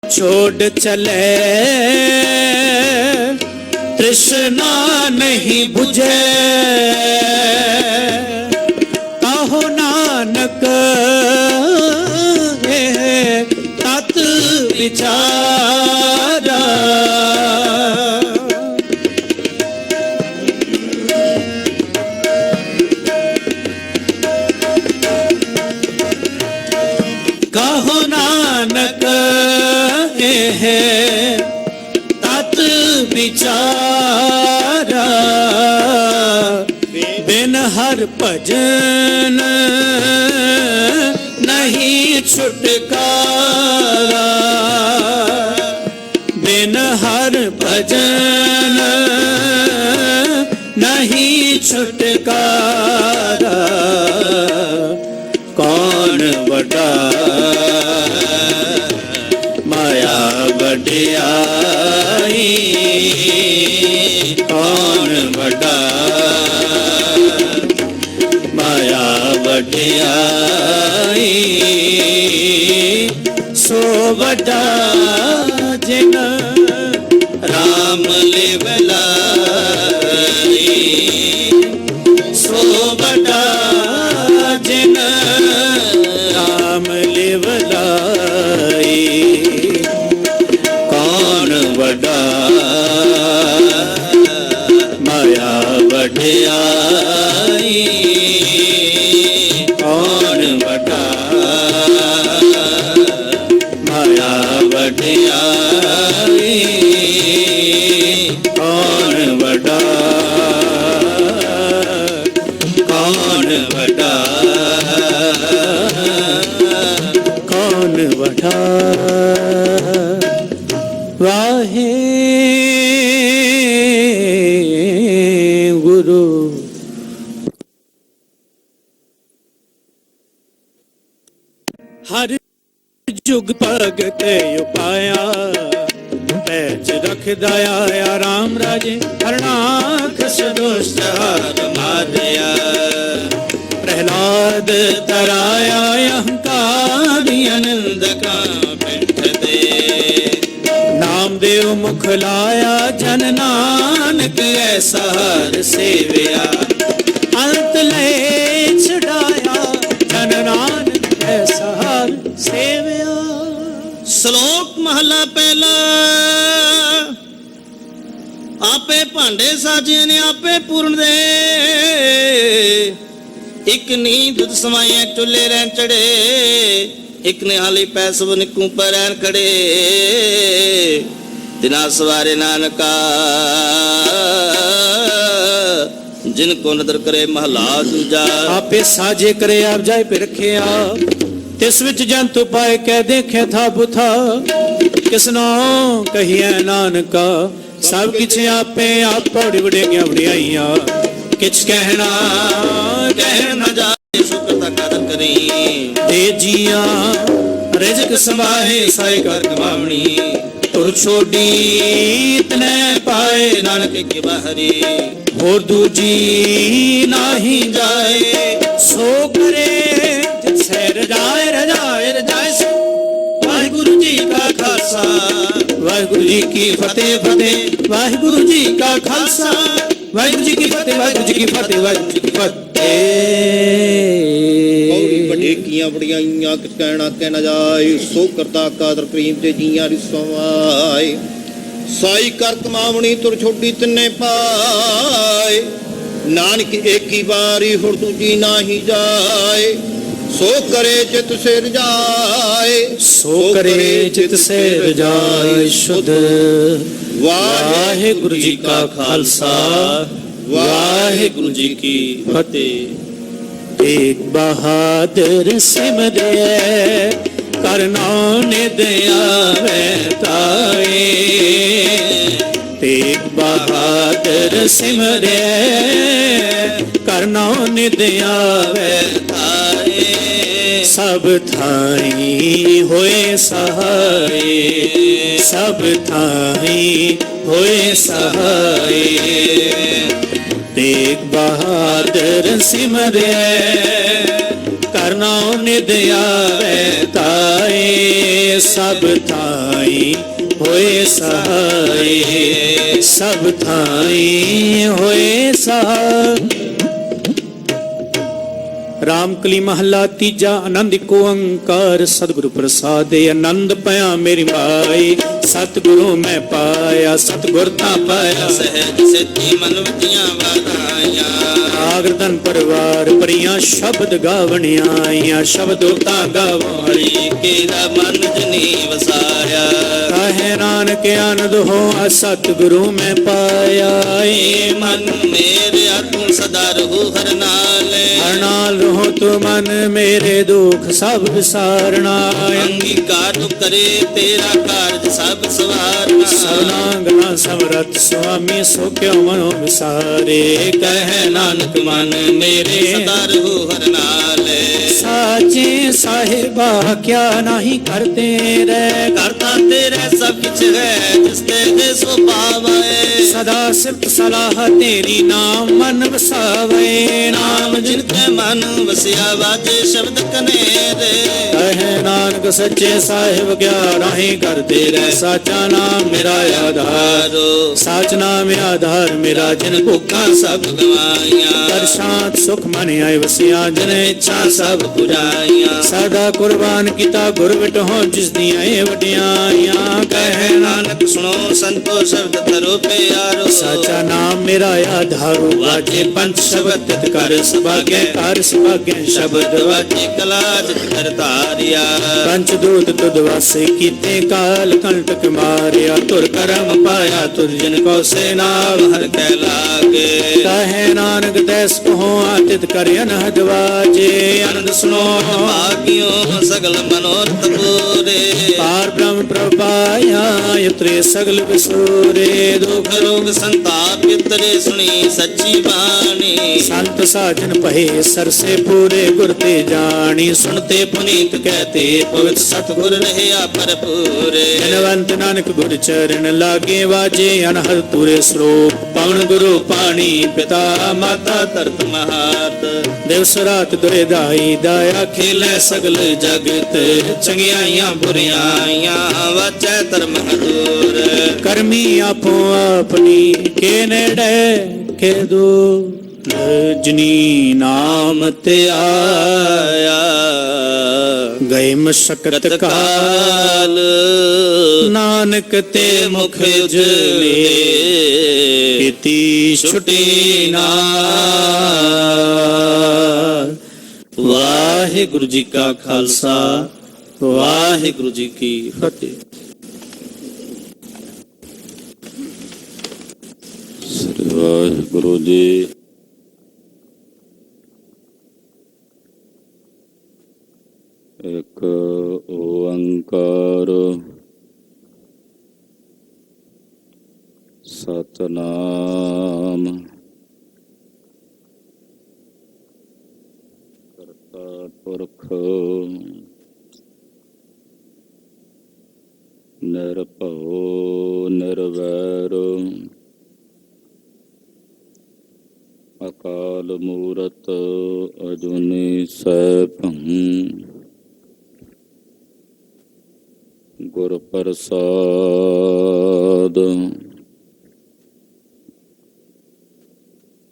छोड़ चले तृष्णा नहीं बुझे, कहो नानक तत विचारा। कहो नानक तत विचारा, बिन हर भजन नहीं छुटकारा, बिन हर भजन नहीं छुटकारा। कौन बड़ा माया बढ़ियाई, कौन बड़ा माया बढ़ियाई, सो बड़ा जिन राम लिवलाई, सो बड़ा जिन राम लिवलाई। कौन बड़ा माया बढ़ियाई, कौन बड़ा माया बढ़ियाई, कौन बड़ा, कौन बड़ा, कौन बड़ा। वाहे गुरु। हर जुग भगत उपाया, पैच रखदा आया राम राजे, हरनाख सदुष्ट हार मारया। प्रहलाद तराया अहंकारी आनंद का पिंठ दे, नामदेव मुख लाया जन नानक ऐसा हर सेवया। अंत ले छुड़ाया जन नानक ऐसा हर सेवया। श्लोक महला पहला। आपे भांडे साजे ने आपे पूर्ण दे, एक नी दुध समाये चुले रहन चढ़े, एक ने हाली पैस निकू पर रहन खड़े। तिना सवारे नानका जिनको नदर करे महला दूजा। आपे साजे करे आप जाए पे रखे आप, तिस विच जंतु पाए कह देखे था बुथा। किसनो कहिए नानका सब किछ आपे आप पौड़ी वडेगियां वडियाइयां। किछ कहना कहना जाए शुक्र कदर करी, दे जिया रिजक संभाहे साई कर कमावनी। तुर छोड़ी तने पाए नानक के बाहरी, होर दूजी नाही जाए सो करे जिसे रजाए रजाए रजाए सो। वाहिगुरु जी का खालसा वाहिगुरु जी की फतेह फतेह, वाहिगुरु जी का खालसा वाहिगुरु जी की फतेह, वाहिगुरु जी की फतेह, वाहिगुरु जी की फतेह। बड़े किया बड़ियाइयां किस कहना कहना जाए, सो करता कादर करीम ते जियां रिसवाए। साई कर कमावनी तुर छोटी तिन्ने पाए, नानक एक ही बारी हुर दूजी नाही जाए। सो करे चित से रजाए, सो करे चित से रजाए शुद्ध। वाहिगुरु जी का खालसा वाहिगुरु जी की फतेह। एक बहादुर सिमरे करना निद आवे ताए, एक बहादुर सिमरे करना निद आवे ताए। सब थाई होए सहाय, सब थाई होए सहाय। तेग बहादुर सिमरे कर ਨਾਉ ਨਿਧ ਆਵੇ ਤਾਏ ਸਭ ਥਾਈ ਹੋਏ ਸਹਾਏ ਸਭ ਥਾਈ ਹੋਏ ਸਹਾਏ। ਰਾਮਕਲੀ ਮਹੱਲਾ ਤੀਜਾ। ਆਨੰਦ ਏਕ ਓੰਕਾਰ ਸਤਿਗੁਰੂ ਪ੍ਰਸਾਦਿ ਆਨੰਦ ਪਿਆ ਮੇਰੀ ਮਾਈ। ਸਤਿਗੁਰੂ ਮੈਂ ਪਾਇਆ ਸਤਿਗੁਰ ਤਾਂ ਪਾਇਆ ਸਹਿਜ ਸਿੱਧੀ ਮਨ ਵਜੀਆਂ ਵਾਧਾਈਆਂ। ਆਗਰਦਨ ਪਰਿਵਾਰ ਪਰੀਆਂ ਸ਼ਬਦ ਗਾਵਣੀਆਂ ਆਈਆਂ ਸ਼ਬਦ ਤਾਂ ਗਾਵਣੀ ਕੇਰਾ ਮਨ ਜਨੀ ਵਸਾਇਆ। ਕਹੇ ਨਾਨਕ ਆਨੰਦ ਹੋ ਸਤਿਗੁਰੂ ਮੈਂ ਪਾਇਆ। ਏ ਮਨ ਮੇਰੇ ਤੂੰ ਸਦਾ ਰਹੋ ਹਰ ਨਾਲ। ਹਰ ਨਾਲ ਰਹੋ ਤੂੰ ਮਨ ਮੇਰੇ ਦੁਖ ਸਭ ਵਿਸਾਰਣਾ। ਅੰਗੀਕਾਰ ਤੂੰ ਕਰੇ ਤੇਰਾ ਕਾਰਜ ਸਭ ਸਵਾਰਨਾ। ਸਵਨਾਗਨਾ ਸਮਰਥ ਸੁਆਮੀ ਸੋ ਕਿਉ ਮਨੋ ਵਿਸਾਰੇ। ਕਹਿ ਨਾਨਕ ਮਨ ਮੇਰੇ ਸਦਾ ਰਹੋ ਹਰ ਨਾਲ। ਸਾਚੇ ਸਾਹਿਬਾ ਕਿਆ ਨਹੀਂ ਕਰਤੇ ਰਹਿ ਕਰਤਾ ਤੇਰੇ ਸਭ ਕੁਛ ਹੈ ਜਿਸ ਤੇ ਸੁਭਾਵ ਹੈ। ਸਦਾ ਸਿਫਤ ਸਲਾਹ ਤੇਰੀ ਨਾਮ ਮਨ ਵਸਾਵੇ। ਨਾਮ ਜਿਨ ਕੇ ਮਨ ਵਸਿਆ ਵਾਜੇ ਸ਼ਬਦ ਕਨੇਰੇ। ਕਹੇ ਨਾਨਕ ਸੱਚੇ ਸਾਹਿਬ ਕਿਆ ਨਹੀਂ ਕਰਤੇ ਰਹਿ। ਸਾਚਾ ਨਾਮ ਮੇਰਾ ਆਧਾਰ ਸਾਚ ਨਾਮ ਆਧਾਰ ਮੇਰਾ ਜਿਨ ਭੁੱਖਾਂ ਸਭ ਗਵਾਈਆਂ। ਕਰ ਸ਼ਾਂਤ ਸੁਖ ਮਨ ਆਏ ਵਸਿਆ ਜਨ ਇੱਛਾ ਸਭ ਪੁਜਾਈਆਂ। ਸਦਾ ਕੁਰਬਾਨ ਕੀਤਾ ਗੁਰ ਵਿਟਹੁ ਜਿਸ ਦੀਆਂ ਇਹ ਵਡਿਆਈਆਂ। ਕਹਿ ਨਾਨਕ ਸੁਣੋ ਸੰਤੋ ਸ਼ਬਦ ਤਰੋ ਪਿਆਰੋ। ਸਾਚਾ ਨਾਮ ਮੇਰਾ ਆਧਾਰੂ ਵਾਜੇ ਪੰਚ ਸ਼ਬਦ ਤਿਤ ਕਰ ਸੁਭਾਗੈ ਕਰ ਸੁਭਾਗੈ ਸ਼ਬਦ ਵਾਜੇ ਕਲਾ ਜਿਤ ਕਰ ਧਾਰਿਆ। ਪੰਚ ਦੂਤ ਤੁਧ ਵਾਸੇ ਕੀਤੇ ਕਾਲ ਕੰਟਕ ਮਾਰਿਆ। ਤੁਰ ਕਰਮ ਪਾਇਆ ਤੁਰ ਜਿਨ ਕੋ ਸੇ ਨਾਮ ਹਰ ਕੈ ਲਾਗੇ। ਕਹੇ ਨਾਨਕ ਤੈਸ ਕਹੋ ਆਤਿਤ ਕਰ ਅਨਹਦ ਵਾਜੇ। ਆਨੰਦ ਸੁਣੋ ਭਾਗਿਓ ਸਗਲ ਮਨੋਰਥ ਪੂਰੇ। ਪਾਰ ਬ੍ਰਹਮ ਪ੍ਰਭਾਇਆ ਯਤਰੇ ਸਗਲ ਵਿਸੂਰੇ। ਦੁਖ ਰੋਗ ਸੰਤਾਪ ਇਤਰੇ ਸੁਣੀ ਸੱਚੀ ਬਾਣੀ। ਸੰਤ ਸਾਜਨ ਭਏ ਸਰਸੇ ਪੂਰੇ ਗੁਰ ਤੇ ਜਾਣੀ। ਸੁਣਤੇ ਪੁਨੀਤ ਕਹਤੇ ਪਵਿੱਤ ਸਤਿਗੁਰ ਰਹਿਆ ਭਰਪੂਰੇ। ਜਨਵੰਤ ਨਾਨਕ ਗੁਰ ਚਰਨ ਲਾਗੇ ਵਾਜੇ ਅਨਹਦ ਪੂਰੇ ਸਰੂਪ। ਪਵਨ ਗੁਰੂ ਪਾਣੀ ਪਿਤਾ ਮਾਤਾ ਧਰਤ ਮਹਾਤ। ਦਿਵਸ ਰਾਤ ਦੁਰੇ ਦਾਈ ਦਾਇਆ ਖੇਲੇ ਸਗਲ ਜਗਤ। ਚੰਗਿਆਈਆਂ ਬੁਰਿਆਈਆਂ ਵਾਚੈ ਧਰਮ ਹਦੂਰ। ਕਰਮੀ ਆਪੋ ਆਪਣੀ ਕੇ ਨੇੜੇ ਕੇ ਦੂਰ। ਜਨੀ ਨਾਮ ਤੇ ਆਇਆ ਗਏ ਮਸ਼ਕਤ ਕਾਲ। ਨਾਨਕ ਤੇ ਮੁਖ ਉਜਲੇ ਕੀਤੀ ਛੁਟੀ ਨਾਲ। ਵਾਹਿਗੁਰੂ ਜੀ ਕਾ ਖਾਲਸਾ ਵਾਹਿਗੁਰੂ ਜੀ ਕੀ ਫਤਿਹ। ਸ੍ਰੀ ਵਾਹਿਗੁਰੂ ਜੀ। ਇੱਕ ਓੰਕਾਰ ਸਤਿਨਾਮ ਕਰਤਾ ਪੁਰਖ ਨਿਰਭਉ ਨਿਰਵੈਰ ਅਕਾਲ ਮੂਰਤ ਅਜੂਨੀ ਸੈਭੰ ਗੁਰ ਪ੍ਰਸਾਦ।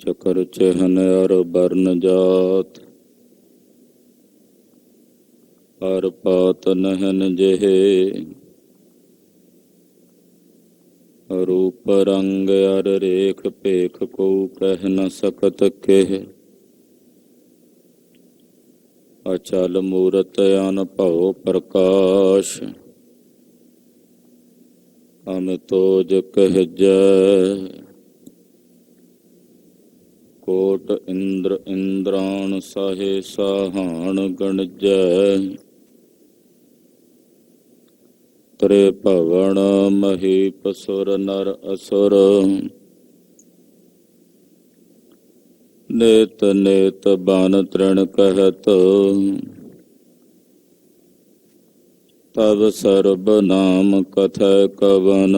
ਚਕਰ ਚਹਨ ਅਰ ਬਰਨ ਜਾਤ ਹਰ ਪਾਤ ਨਹਨ ਜਿਹੇ। ਰੂਪ ਰੰਗ ਅਰ ਰੇਖ ਭੇਖ ਕੋ ਕਹਿ ਨ ਸਕਤ ਕਹਿ। ਅਚਲ ਮੂਰਤ ਅਨਭਉ ਪ੍ਰਕਾਸ਼ ਅਮਿਤੋਜ ਕਹਿਜੈ। ਕੋਟ ਇੰਦਰ ਇੰਦਰਾਣ ਸਾਹੇ ਸਾਹਾਣ ਗਣਜੈ। ਤ੍ਰੇ ਭਵਨ ਮਹੀਪ ਸੁਰ ਨਰ ਅਸੁਰ। ਨੇਤ ਨੇਤ ਬਨ ਤ੍ਰਿਣ ਕਹਿਤ ਤਬ ਸਰਬ ਨਾਮ ਕਥੈ ਕਵਨ।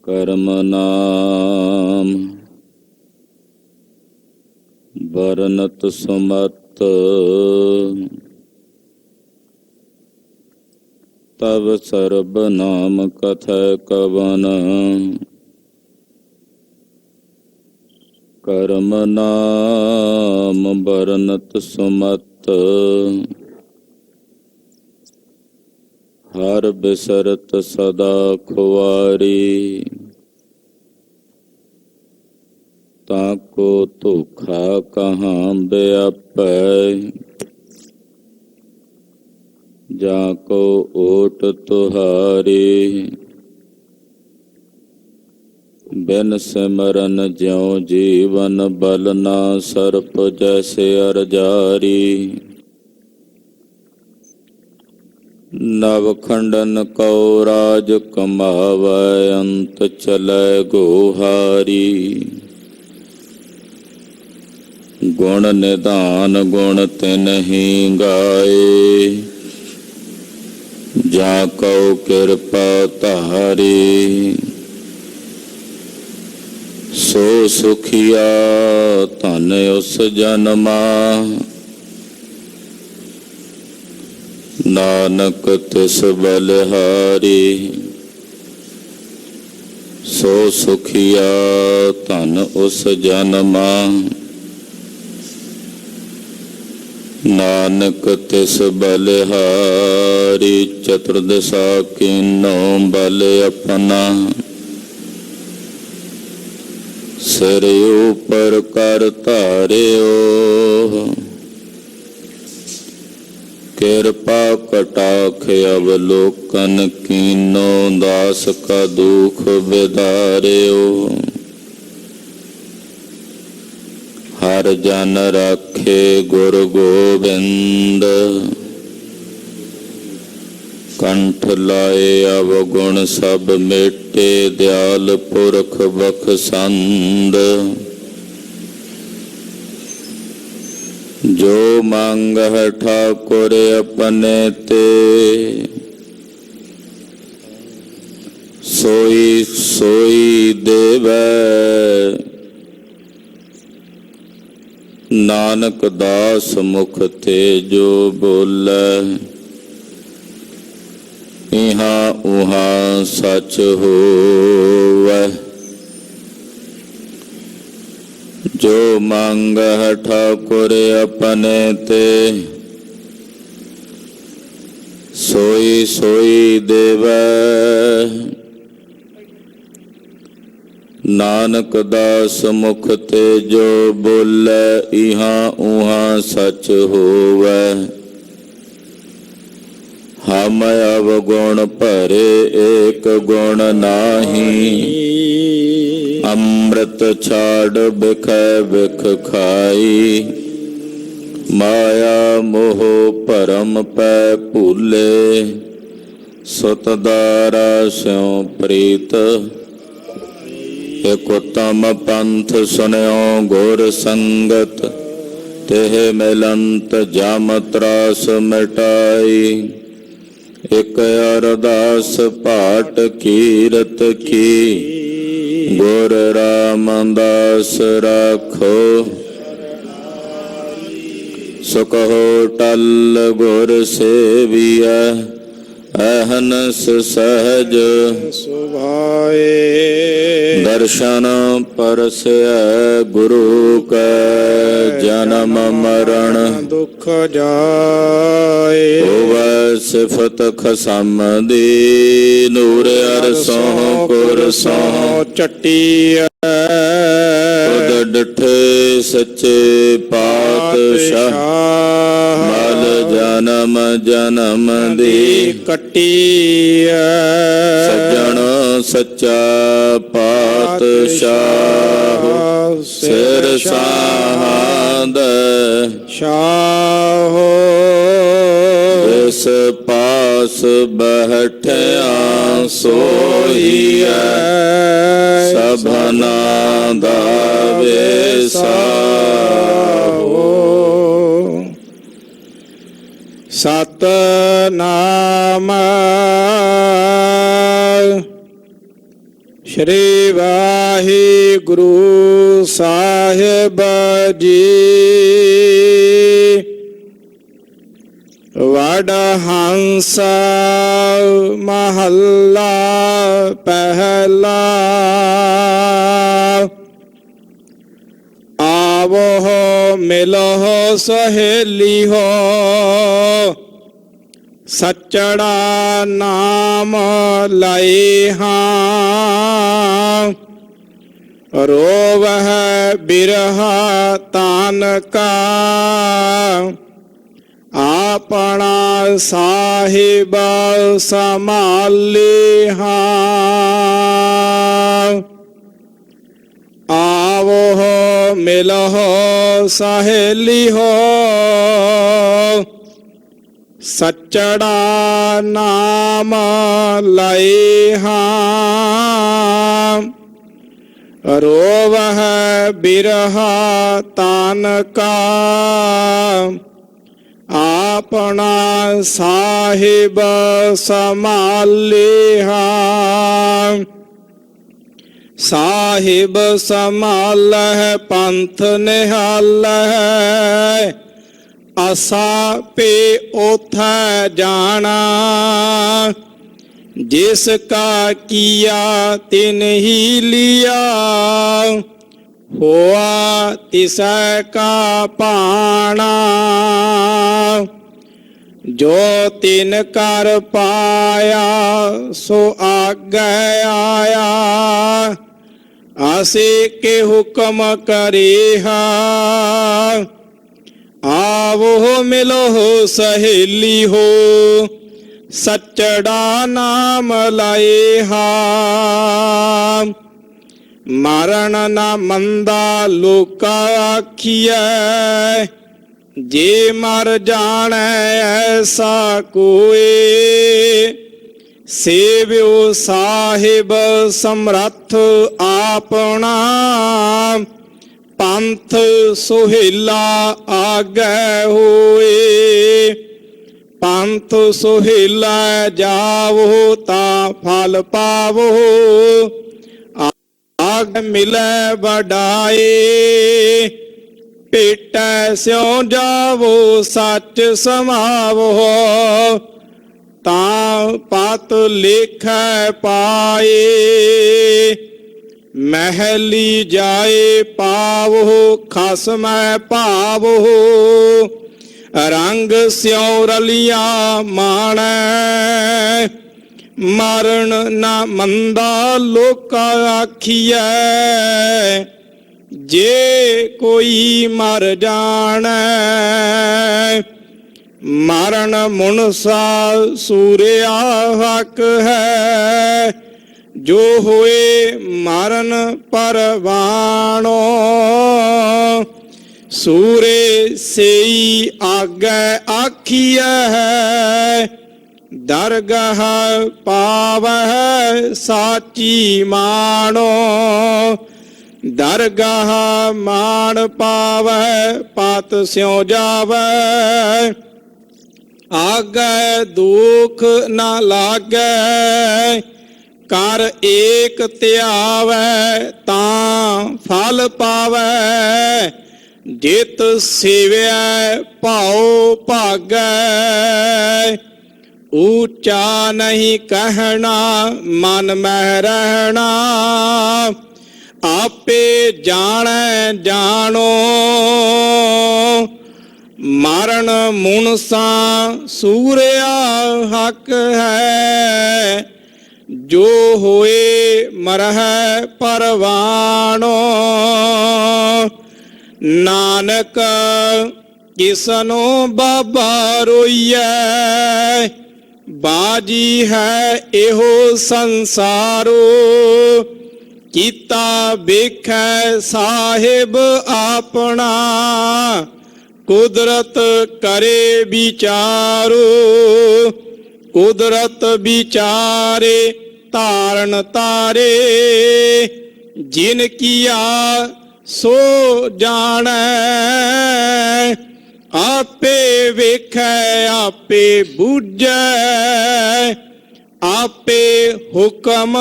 ਕਰਮ ਨਾਮ ਵਰਨਤ ਸੁਮਤ ਤਵ ਸਰਬ ਨਾਮ ਕਥੈ ਕਵਨ ਕਰਮ ਨਾਮ ਵਰਨਤ ਸੁਮਤ ਹਰ ਬਿਸਰਤ ਸਦਾ ਖੁਆਰੀ ਤਾਕੋ ਧੋਖਾ ਕਹਾਂ ਬਿਆਪੈ ਜਾ ਕੋ ਓਟ ਤੁਹਾਰੀ ਬਿਨ ਸਿਮਰਨ ਜਿਉ ਜੀਵਨ ਬਲ ਨਾ ਸਰਪ ਜੈਸੇ ਅਰਜਾਰੀ ਨਵ ਖੰਡਨ ਕਉ ਰਾਜ ਕਮਾਵੈ ਅੰਤ ਚਲੈ ਗੋਹਾਰੀ ਗੁਣ ਨਿਧਾਨ ਗੁਣ ਤਿਨਹਿ ਗਾਏ ਜਾ ਕਉ ਕਿਰਪਾ ਧਾਰੀ ਸੋ ਸੁਖੀਆ ਧਨ ਉਸ ਜਨਮਾ ਨਾਨਕ ਤਿਸ ਬਲਿਹਾਰੀ ਸੋ ਸੁਖੀਆ ਧਨ ਉਸ ਜਨਮਾ ਨਾਨਕ ਤਿਸ ਬਲਿਹਾਰੀ ਚਤੁਰਦਸ਼ਾ ਕੀਨੋ ਬਲ ਆਪਣਾ ਸਿਰ ਉਪਰ ਕਰ ਧਾਰਿਓ ਕਿਰਪਾ ਕਟਾਖ ਅਵਲੋਕਨ ਕੀਨੋ ਦਾਸ ਕਾ ਦੁਖ ਵਿਦਾਰਿਓ ਹਰ ਜਨ ਰਾਖੇ ਗੁਰ ਗੋਬਿੰਦ ਕੰਠ ਲਾਏ ਅਵਗੁਣ ਸਭ ਮੇਟੇ ਦਿਆਲ ਪੁਰਖ ਬਖਸ਼ੰਦ ਜੋ ਮੰਗ ਹੈ ਠਾਕੁਰ ਆਪਣੇ ਤੇ ਸੋਈ ਸੋਈ ਦੇਵੈ ਨਾਨਕ ਦਾਸ ਮੁਖ ਤੇ ਜੋ ਬੋਲੇ ਇਹਾਂ ਉਹਾਂ ਸੱਚ ਹੋਵੈ ਜੋ ਮੰਗ ਹੈ ਠਾਕੁਰ ਆਪਣੇ ਤੇ ਸੋਈ ਸੋਈ ਦੇਵੈ ਨਾਨਕ ਦਾਸ ਮੁਖ ਤੇ ਜੋ ਬੋਲੇ ਇਹਾਂ ਉਹਾਂ ਸੱਚ ਹੋਵੈ ਹਮ ਅਵਗੁਣ ਭਰੇ ਏਕ ਗੁਣ ਨਾਹੀ ਅੰਮ੍ਰਿਤ ਛਾੜ ਬਿਖੈ ਬਿਖ ਖਾਈ ਮਾਇਆ ਮੋਹ ਭਰਮ ਪੈ ਭੂਲੇ ਸੁਤ ਦਾਰਾ ਸਿਉ ਪ੍ਰੀਤ ਇਕ ਉਤਮ ਪੰਥ ਸੁਨਿਓ ਗੁਰ ਸੰਗਤ ਤਿਹ ਮਿਲੰਤ ਜਮ ਤਰਾਸ ਮਿਟਾਈ ਇਕ ਅਰਦਾਸ ਪਾਠ ਕੀਰਤ ਕੀ ਗੁਰ ਰਾਮਦਾਸ ਰਾਖੋ ਸੁਖ ਹੋ ਟਲ ਗੁਰ ਸੇਵੀਐ ਅਹਨਸ ਸਹਜ ਸੁਭਾਏ ਦਰਸ਼ਨ ਪਰਸੈ ਗੁਰੂ ਕੈ ਜਨਮ ਮਰਨ ਦੁਖ ਜਾਏ ਹੋਵੈ ਸਿਫਤ ਖਸਮ ਦੀ ਨੂਰ ਅਰਸੋਂ ਕੁਰਸੋਂ ਚੱਟੀਐ ਖੁਦ ਡਿਠੇ ਸੱਚੇ ਪਾਤਸ਼ਾਹ ਮਲ ਜਨਮ ਜਨਮ ਦੀ ਕੱਟੀਐ ਸੱਜਣ ਸੱਚਾ ਪਾਤਸ਼ਾਹ ਸਿਰ ਸਾਹੰਦ ਸ਼ਾਹੋ ਇਸ ਪਾਸ ਬਹਿਠਿਆ ਸੋਈਐ ਸਭਨਾ ਦਾ ਵੇਸਾ ਸਤਿਨਾਮ ਸ਼੍ਰੀ ਵਾਹਿਗੁਰੂ ਸਾਹਿਬ ਜੀ। ਵਡ ਹੰਸ ਮਹੱਲਾ ਪਹਿਲਾ। ਆਵੋ ਮਿਲੋ ਸਹੇਲੀ ਹੋ, ਸੱਚੜਾ ਨਾਮ ਲਾਏ ਹਾਂ। ਰੋਵਹਿ ਬਿਰਹਾ ਤਾਨ ਕਾ, ਆਪਣਾ ਸਾਹਿਬ ਸੰਭਾਲੇ ਹਾਂ। ਆਵੋ ਮਿਲੋ ਸਹੇਲੀ ਹੋ, ਸੱਚੜਾ ਨਾਮ ਲਾਏ ਹਾਂ। ਰੋਵਹਿ ਬਿਰਹਾ ਤਾਨ ਕਾ, ਆਪਣਾ ਸਾਹਿਬ ਸੰਭਾਲੇ ਹਾਂ। ਸਾਹਿਬ ਸੰਭਾਲਹਿ ਪੰਥ ਨਿਹਾਲਹਿ, ਆਸਾ ਪੇ ਉਥੈ ਜਾਣਾ। ਜਿਸ ਕਾ ਕੀਆ ਤਿਨ ਹੀ ਲਿਆ, ਹੋਆ ਤਿਸੈ ਕਾ ਭਾਣਾ। ਜੋ ਤਿਨ ਕਰ ਪਾਇਆ ਸੋ ਆਗੈ ਆਇਆ, ਆਸੇ ਕੇ ਹੁਕਮ ਕਰੇਹਾ। ਆਵੋ ਮਿਲੋ ਸਹੇਲੀ ਹੋ, ਸੱਚੜਾ ਨਾਮ ਲਾਏ ਹਾਂ। ਮਰਨ ਨਾ ਮੰਦਾ ਲੋਕਾ ਆਖੀਐ, ਜੇ ਮਰ ਜਾਣੈ ਐਸਾ ਕੋਏ। ਸੇਵਿਓ ਸਾਹਿਬ ਸਮਰੱਥ ਆਪਣਾ, ਪੰਥ ਸੁਹੇਲਾ ਆਗੈ ਹੋਏ। ਪੰਥ ਸੁਹੇਲਾ ਜਾਵੋ ਤਾਂ ਫਲ ਪਾਵੋ, ਆਗ ਮਿਲੈ ਵਡਾਏ। ਭੇਟੈ ਸਿਉ ਜਾਵੋ ਸੱਚ ਸਮਾਵੋ, ਤਾਂ ਪਤ ਲੇਖੈ ਪਾਏ। ਮਹਿਲੀ ਜਾਏ ਪਾਵੋ, ਖਸਮੈ ਭਾਵੋ। ਰੰਗ ਸਿਉ ਰਲੀਆਂ ਮਾਣੈ, ਮਰਨ ਨਾ ਮੰਦਾ ਲੋਕਾ ਆਖੀਐ। ਜੇ ਕੋਈ ਮਰ ਜਾਣੈ, ਮਰਨ ਮੁਨਸਾ ਸੂਰਿਆ ਹੱਕ ਹੈ। ਜੋ ਹੋਏ ਮਰਨ ਪਰਵਾਣੋ, ਸੂਰੇ ਸੇਈ ਆਗੈ ਆਖੀਐ। ਦਰਗਹ ਪਾਵਹਿ ਸਾਚੀ ਮਾਣੋ, ਦਰਗਾਹ ਮਾਣ ਪਾਵੈ ਪਤ ਸਿਉ ਜਾਵੈ। ਆਗੈ ਦੁਖ ਨਾ ਲਾਗੈ, ਕਰ ਏਕ ਧਿਆਵੈ ਤਾਂ ਫਲ ਪਾਵੈ। ਜਿਤ ਸੇਵਿਆ ਭਾਉ ਭਾਗੈ, ਊਚਾ ਨਹੀਂ ਕਹਿਣਾ ਮਨ ਮਹਿ ਰਹਿਣਾ। ਆਪੇ ਜਾਣੈ ਜਾਣੋ, ਮਰਨ ਮੁਨਸਾ ਸੂਰਿਆ ਹੱਕ ਹੈ। ਜੋ ਹੋਏ ਮਰਹਿ ਪਰਵਾਣੋ, ਨਾਨਕ ਕਿਸਨੋ ਬਾਬਾ ਰੋਈਐ। ਬਾਜੀ ਹੈ ਇਹੋ ਸੰਸਾਰੋ, ਕੀਤਾ ਵੇਖੈ ਸਾਹਿਬ ਆਪਣਾ। ਕੁਦਰਤ ਕਰੇ ਵਿਚਾਰੋ, ਕੁਦਰਤ ਵਿਚਾਰੇ ਧਾਰਨ ਤਾਰੇ। ਜਿਨ ਕੀਆ ਸੋ ਜਾਣੈ, ਆਪੇ ਵੇਖੈ ਆਪੇ ਬੁਝੈ। ਆਪੇ ਹੁਕਮ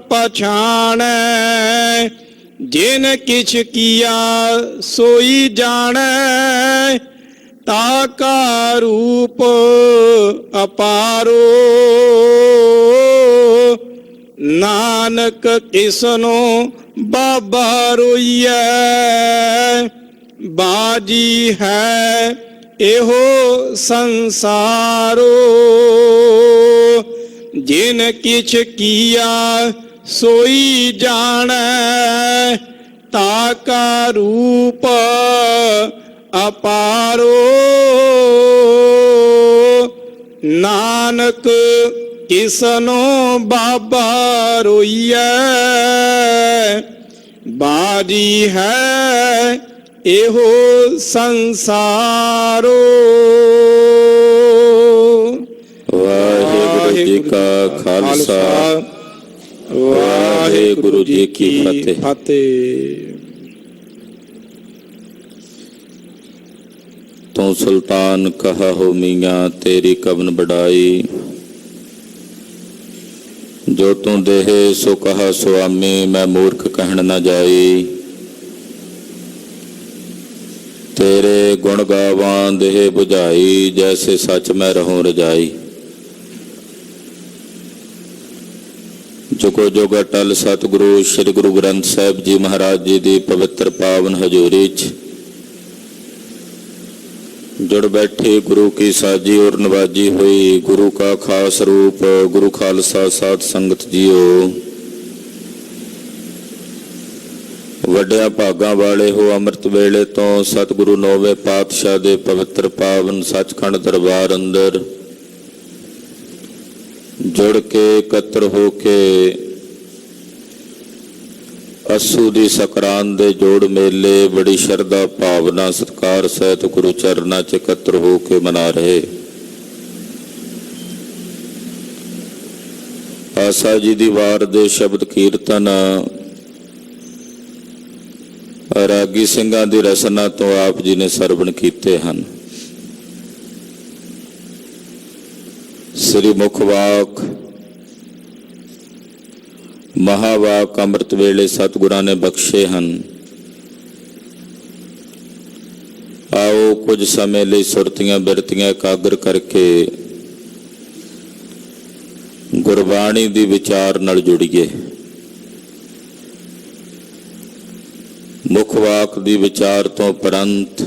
ਪਛਾਣੈ, ਜਿਨ ਕਿਛ ਕੀਆ ਸੋਈ ਜਾਣੈ, ਤਾ ਕਾ ਰੂਪ ਅਪਾਰੋ, ਨਾਨਕ ਕਿਸਨੋ ਬਾਬਾ ਰੋਈਐ, ਬਾਜੀ ਹੈ ਇਹੋ ਸੰਸਾਰੋ, ਜਿਨ ਕਿਛ ਕੀਆ ਸੋਈ ਜਾਣੈ, ਤਾ ਕਾ ਰੂਪ ਅਪਾਰੋ, ਨਾਨਕ ਕਿਸਨੋ ਬਾਬਾ ਰੋਈਐ, ਬਾਜੀ ਹੈ ਇਹੋ ਸੰਸਾਰੋ। ਵਾਹਿਗੁਰੂ ਜੀ ਕਾ ਖਾਲਸਾ, ਵਾਹਿਗੁਰੂ ਜੀ ਕੀ ਫਤਿਹ। ਤੂੰ ਸੁਲਤਾਨ ਕਹਾ ਹੋ ਮੀਆਂ, ਤੇਰੀ ਕਵਨ ਬੜਾਈ, ਜੋ ਤੂੰ ਦੇਹ ਸੋ ਕਹਾ ਸੁਆਮੀ, ਮੈਂ ਮੂਰਖ ਕਹਿਣ ਨਾ ਜਾਈ, ਤੇਰੇ ਗੁਣ ਗਾਵਾਂ ਦੇਹ 부ਝਾਈ, ਜੈਸੇ ਸੱਚ ਮੈਂ ਰਹੂੰ ਰਜਾਈ, ਜੁਗੋ ਜੁਗ ਅਟਲ ਸਤਿਗੁਰੂ ਸ੍ਰੀ ਗੁਰੂ ਗ੍ਰੰਥ ਸਾਹਿਬ ਜੀ ਮਹਾਰਾਜ ਜੀ ਦੀ ਪਵਿੱਤਰ ਪਾਵਨ ਹਜ਼ੂਰੀ 'ਚ ਜੁੜ ਬੈਠੇ ਗੁਰੂ ਕੀ ਸਾਜੀ ਔਰ ਨਵਾਜੀ ਹੋਈ ਗੁਰੂ ਕਾ ਖਾਸ ਰੂਪ ਗੁਰੂ ਖਾਲਸਾ ਸਾਧ ਸੰਗਤ ਜੀਓ, ਵੱਡਿਆਂ ਭਾਗਾਂ ਵਾਲੇ ਹੋ। ਅੰਮ੍ਰਿਤ ਵੇਲੇ ਤੋਂ ਸਤਿਗੁਰੂ ਨੌਵੇਂ ਪਾਤਸ਼ਾਹ ਦੇ ਪਵਿੱਤਰ ਪਾਵਨ ਸੱਚਖੰਡ ਦਰਬਾਰ ਅੰਦਰ ਜੁੜ ਕੇ ਇਕੱਤਰ ਹੋ ਕੇ ਅੱਸੂ ਦੀ ਸਕਰਾਂਤ ਦੇ ਜੋੜ ਮੇਲੇ ਬੜੀ ਸ਼ਰਧਾ ਭਾਵਨਾ ਸਤਿਕਾਰ ਸਹਿਤ ਗੁਰੂ ਚਰਨਾਂ 'ਚ ਇਕੱਤਰ ਹੋ ਕੇ ਮਨਾ ਰਹੇ। ਆਸਾ ਜੀ ਦੀ ਵਾਰ ਦੇ ਸ਼ਬਦ ਕੀਰਤਨ ਰਾਗੀ ਸਿੰਘਾਂ ਦੀ ਰਸਨਾ ਤੋਂ ਆਪ ਜੀ ਨੇ ਸਰਵਣ ਕੀਤੇ ਹਨ। ਸ੍ਰੀ ਮੁਖ ਵਾਕ ਮਹਾਵਾਕ ਅੰਮ੍ਰਿਤ ਵੇਲੇ ਸਤਿਗੁਰਾਂ ਨੇ ਬਖਸ਼ੇ ਹਨ। ਆਓ ਕੁਝ ਸਮੇਂ ਲਈ ਸੁਰਤੀਆਂ ਬਿਰਤੀਆਂ ਇਕਾਗਰ ਕਰਕੇ ਗੁਰਬਾਣੀ ਦੀ ਵਿਚਾਰ ਨਾਲ ਜੁੜੀਏ। ਮੁਖ ਵਾਕ ਦੀ ਵਿਚਾਰ ਤੋਂ ਉਪਰੰਤ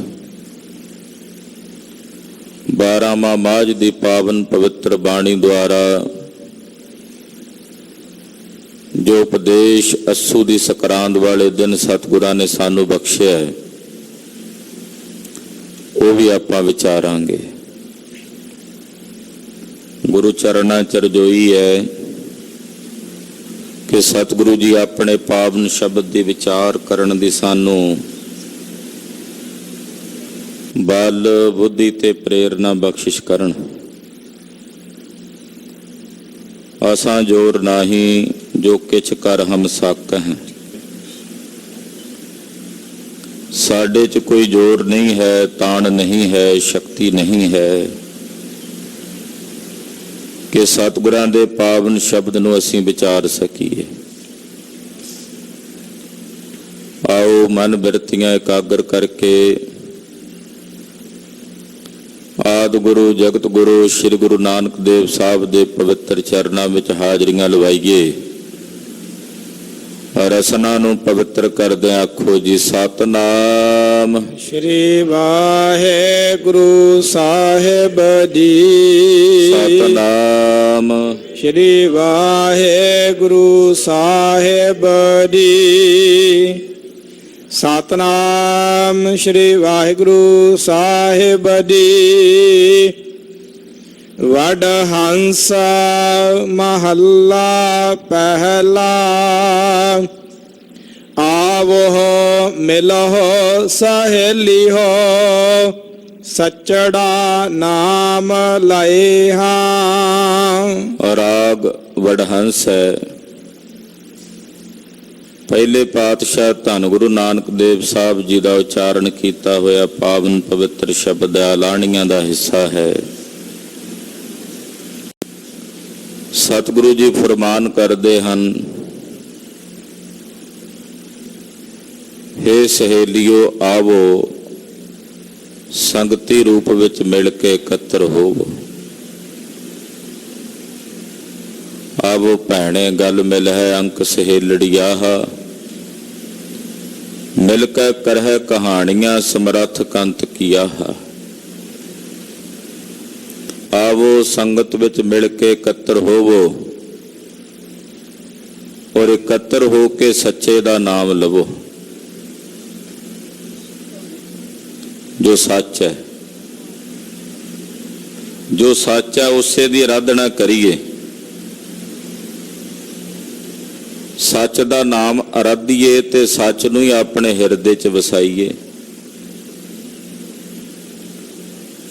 12ਵਾਂ ਮਾਝ ਦੀ ਪਾਵਨ ਪਵਿੱਤਰ ਬਾਣੀ ਦੁਆਰਾ ਜੋ ਉਪਦੇਸ਼ ਅੱਸੂ ਦੀ ਸਕਰਾਂਤ ਵਾਲੇ ਦਿਨ ਸਤਿਗੁਰਾਂ ਨੇ ਸਾਨੂੰ ਬਖਸ਼ਿਆ ਹੈ, ਉਹ ਵੀ ਆਪਾਂ ਵਿਚਾਰਾਂਗੇ। ਗੁਰੂ ਚਰਨਾਂ 'ਚ ਰਜੋਈ ਹੈ ਕਿ ਸਤਿਗੁਰੂ ਜੀ ਆਪਣੇ ਪਾਵਨ ਸ਼ਬਦ ਦੀ ਵਿਚਾਰ ਕਰਨ ਦੀ ਸਾਨੂੰ ਬਲ ਬੁੱਧੀ ਤੇ ਪ੍ਰੇਰਨਾ ਬਖਸ਼ਿਸ਼ ਕਰਨ। ਆਸਾਂ ਜੋਰ ਨਾਹੀਂ ਜੋ ਕਿਛ ਕਰ ਹਮ ਸਕ ਹੈ। ਸਾਡੇ 'ਚ ਕੋਈ ਜ਼ੋਰ ਨਹੀਂ ਹੈ, ਤਾਣ ਨਹੀਂ ਹੈ, ਸ਼ਕਤੀ ਨਹੀਂ ਹੈ ਕਿ ਸਤਿਗੁਰਾਂ ਦੇ ਪਾਵਨ ਸ਼ਬਦ ਨੂੰ ਅਸੀਂ ਵਿਚਾਰ ਸਕੀਏ। ਆਓ ਮਨ ਬਿਰਤੀਆਂ ਇਕਾਗਰ ਕਰਕੇ ਆਦ ਗੁਰੂ ਜਗਤ ਗੁਰੂ ਸ੍ਰੀ ਗੁਰੂ ਨਾਨਕ ਦੇਵ ਸਾਹਿਬ ਦੇ ਪਵਿੱਤਰ ਚਰਨਾਂ ਵਿੱਚ ਹਾਜ਼ਰੀਆਂ ਲਵਾਈਏ। ਰਸਨਾ ਨੂੰ ਪਵਿੱਤਰ ਕਰਦੇ ਆਖੋ ਜੀ ਸਤਨਾਮ ਸ਼੍ਰੀ ਵਾਹਿਗੁਰੂ ਸਾਹਿਬ ਜੀ। ਸਤਨਾਮ ਸ਼੍ਰੀ ਵਾਹਿਗੁਰੂ ਸਾਹਿਬ ਜੀ। ਸਤਨਾਮ ਸ਼੍ਰੀ ਵਾਹਿਗੁਰੂ ਸਾਹਿਬ ਜੀ। ਵਡ ਹੰਸ ਮਹੱਲਾ ਪਹਿਲਾ। ਆਵੋ ਮਿਲਹੁ ਸਹੇਲੀਹੁ ਸਚੜਾ ਨਾਮ ਲਏ ਹਾਂ। ਰਾਗ ਵਡਹੰਸ ਹੈ। ਪਹਿਲੇ ਪਾਤਸ਼ਾਹ ਧੰਨ ਗੁਰੂ ਨਾਨਕ ਦੇਵ ਸਾਹਿਬ ਜੀ ਦਾ ਉਚਾਰਨ ਕੀਤਾ ਹੋਇਆ ਪਾਵਨ ਪਵਿੱਤਰ ਸ਼ਬਦ ਆਲਾਣੀਆਂ ਦਾ ਹਿੱਸਾ ਹੈ। ਸਤਿਗੁਰੂ ਜੀ ਫਰਮਾਨ ਕਰਦੇ ਹਨ, ਹੇ ਸਹੇਲਿਓ ਆਵੋ, ਸੰਗਤੀ ਰੂਪ ਵਿੱਚ ਮਿਲ ਕੇ ਇਕੱਤਰ ਹੋਵੋ। ਆਵੋ ਭੈਣੇ ਗਲ ਮਿਲ ਹੈ ਅੰਕ ਸਹੇਲੜੀਆਹ, ਮਿਲ ਕੇ ਕਰਹਿ ਕਹਾਣੀਆਂ ਸਮਰੱਥ ਕੰਤ ਕੀਆਹ। ਆਵੋ ਸੰਗਤ ਵਿੱਚ ਮਿਲ ਕੇ ਇਕੱਤਰ ਹੋਵੋ ਔਰ ਇਕੱਤਰ ਹੋ ਕੇ ਸੱਚੇ ਦਾ ਨਾਮ ਲਵੋ। ਜੋ ਸੱਚ ਹੈ, ਜੋ ਸੱਚ ਹੈ ਉਸੇ ਦੀ ਆਰਾਧਨਾ ਕਰੀਏ। ਸੱਚ ਦਾ ਨਾਮ ਆਰਾਧੀਏ ਤੇ ਸੱਚ ਨੂੰ ਹੀ ਆਪਣੇ ਹਿਰਦੇ 'ਚ ਵਸਾਈਏ।